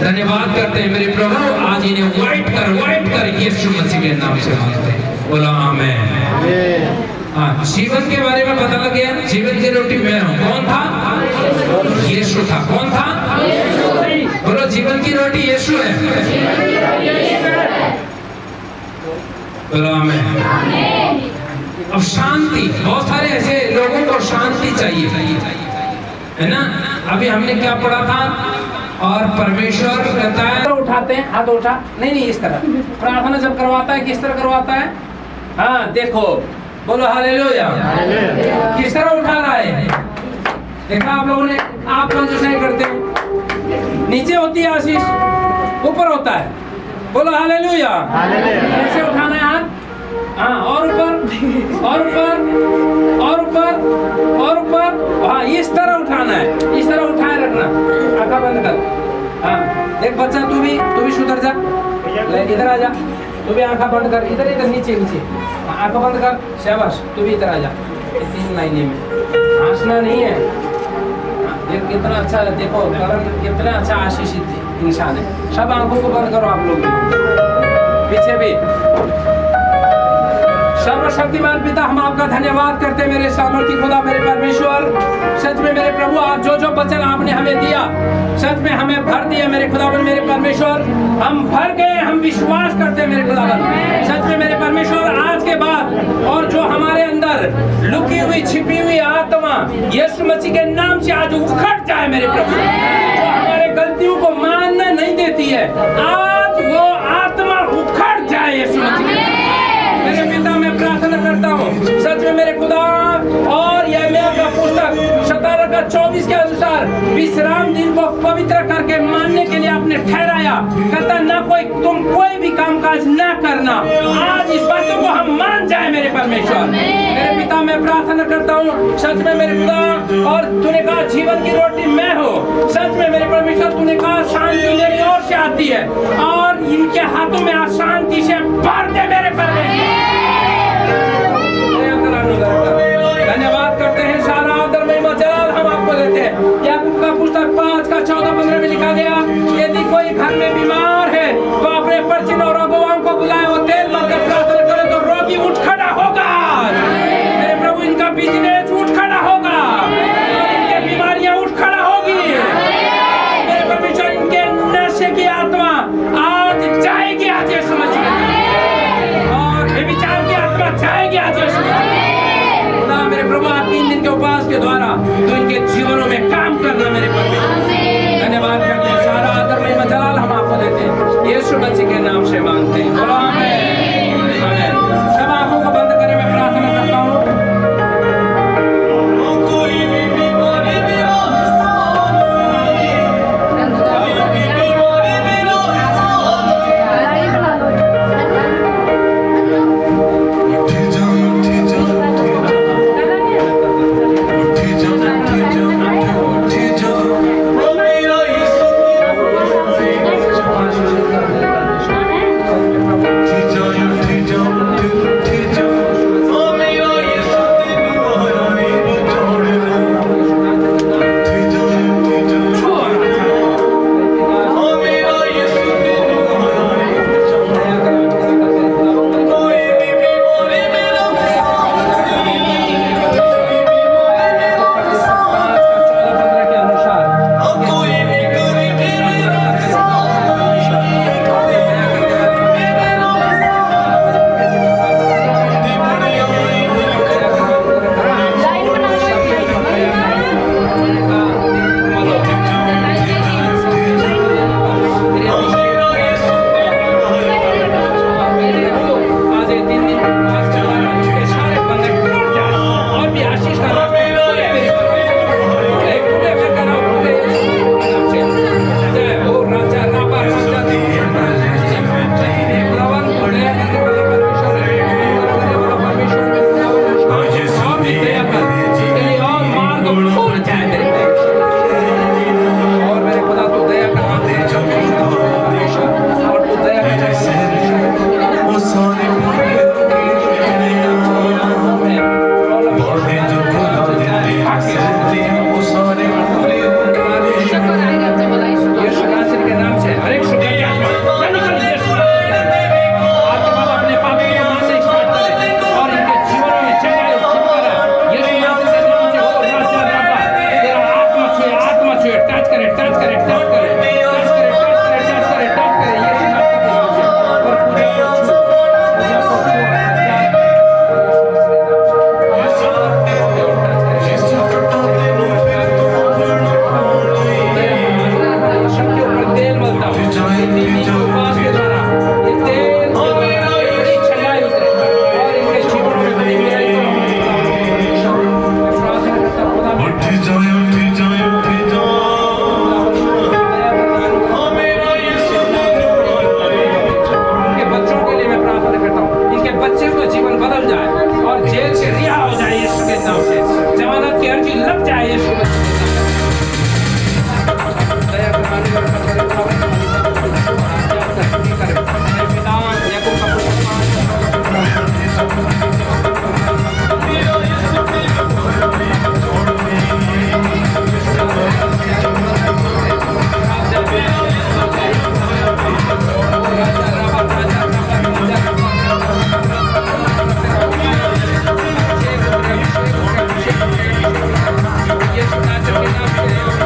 धन्यवाद करते हैं मेरे प्रभु। आज इन्हें वाइट कर यीशु मसीह के नाम से मांगते हैं। बोला आमीन। हाँ, जीवन के बारे में पता लग गया। जीवन की रोटी मैं हूँ। कौन था? यीशु था। कौन था? बोलो जीवन की रोटी यीशु है। बोलो आमीन। अब शांति, बहुत सारे ऐसे लोगों को शांति चाहिए है ना। अभी हमने क्या पढ़ा था? और परमेश्वर कहता है उठाते हैं हाथ उठा नहीं इस तरह प्रार्थना जब करवाता है किस तरह करवाता है? हाँ देखो बोलो हालेलुया। किस तरह उठा रहा है देखा आप लोगों ने। आप लोग जैसे करते हो नीचे होती है आशीष, ऊपर होता है। बोलो हालेलुया। कैसे उठाना है हाथ? हाँ और ऊपर और ऊपर और ऊपर और ऊपर। हाँ इस तरह उठाना है। इस तरह उठाए रखना। आंखें बंद कर। हाँ देख बच्चा तू भी सुधर जा। इधर आ जा। तू भी आंखें बंद कर। इधर नीचे आंखें बंद कर। शाबाश तू भी इधर आ जा। 3 लाइनें में हंसना नहीं है। देख कितना अच्छा देखो करण कितना अच्छा आशीषित इंसान है। सब आंखों को बंद करो आप लोग। पीछे भी। सर्वशक्तिमान पिता हम आपका धन्यवाद करते हैं मेरे सामर्थ्य खुदा मेरे परमेश्वर। सच में मेरे प्रभु आज जो जो वचन आपने हमें दिया सच में हमें भर दिया मेरे खुदावन मेरे परमेश्वर। हम भर गए। हम विश्वास करते हैं मेरे खुदावन। सच में मेरे परमेश्वर आज के बाद और जो हमारे अंदर लुकी हुई छिपी हुई आत्मा यीशु मसीह के नाम से आज उखड़ जाए मेरे प्रभु। जो हमारे गलतियों को मानना नहीं देती है आज वो का 24 के अनुसार विश्राम दिन को पवित्र करके मानने के लिए आपने ठहराया। कहता ना तुम कोई भी कामकाज ना करना। आज इस बातों को हम मान जाए मेरे परमेश्वर। मेरे पिता, मैं प्रार्थना करता हूँ सच में मेरे पिता, और तूने कहा जीवन की रोटी मैं हूँ। सच में मेरे परमेश्वर, तूने कहा शांति मेरी ओर से आती है और इनके हाथों में अशांति से भर दे मेरे परमेश्वर। धन्यवाद करते हैं, सारा आदर महिमा जलाल हम आपको देते हैं। याकूब का पुस्तक 5 का 14-15 में लिखा गया, यदि कोई घर में बीमार है तो अपने परिचित और अगुवाओं को बुलाए और तेल मलकर प्रार्थना करे तो रोगी उठ खड़ा होगा। मेरे प्रभु, इनका बिजनेस उठ खड़ा होगा, इनके बीमारियां उठ खड़ा होगी। मेरे परमेश्वर, इनके नशे की आत्मा आज जाएगी, आज ये समझ और व्यभिचार की आत्मा जाएगी, आज ये समझ। मेरे प्रभु, 3 दिन के उपवास के द्वारा तो इनके जीवनों में काम करना मेरे परमेश्वर। धन्यवाद करते हैं, सारा आदर महिमा जलाल हम आपको देते हैं, यीशु मसीह के नाम से मांगते हैं। आमीन, आमीन। सब आंखों को बंद करें, मैं प्रार्थना करता हूँ। Yes,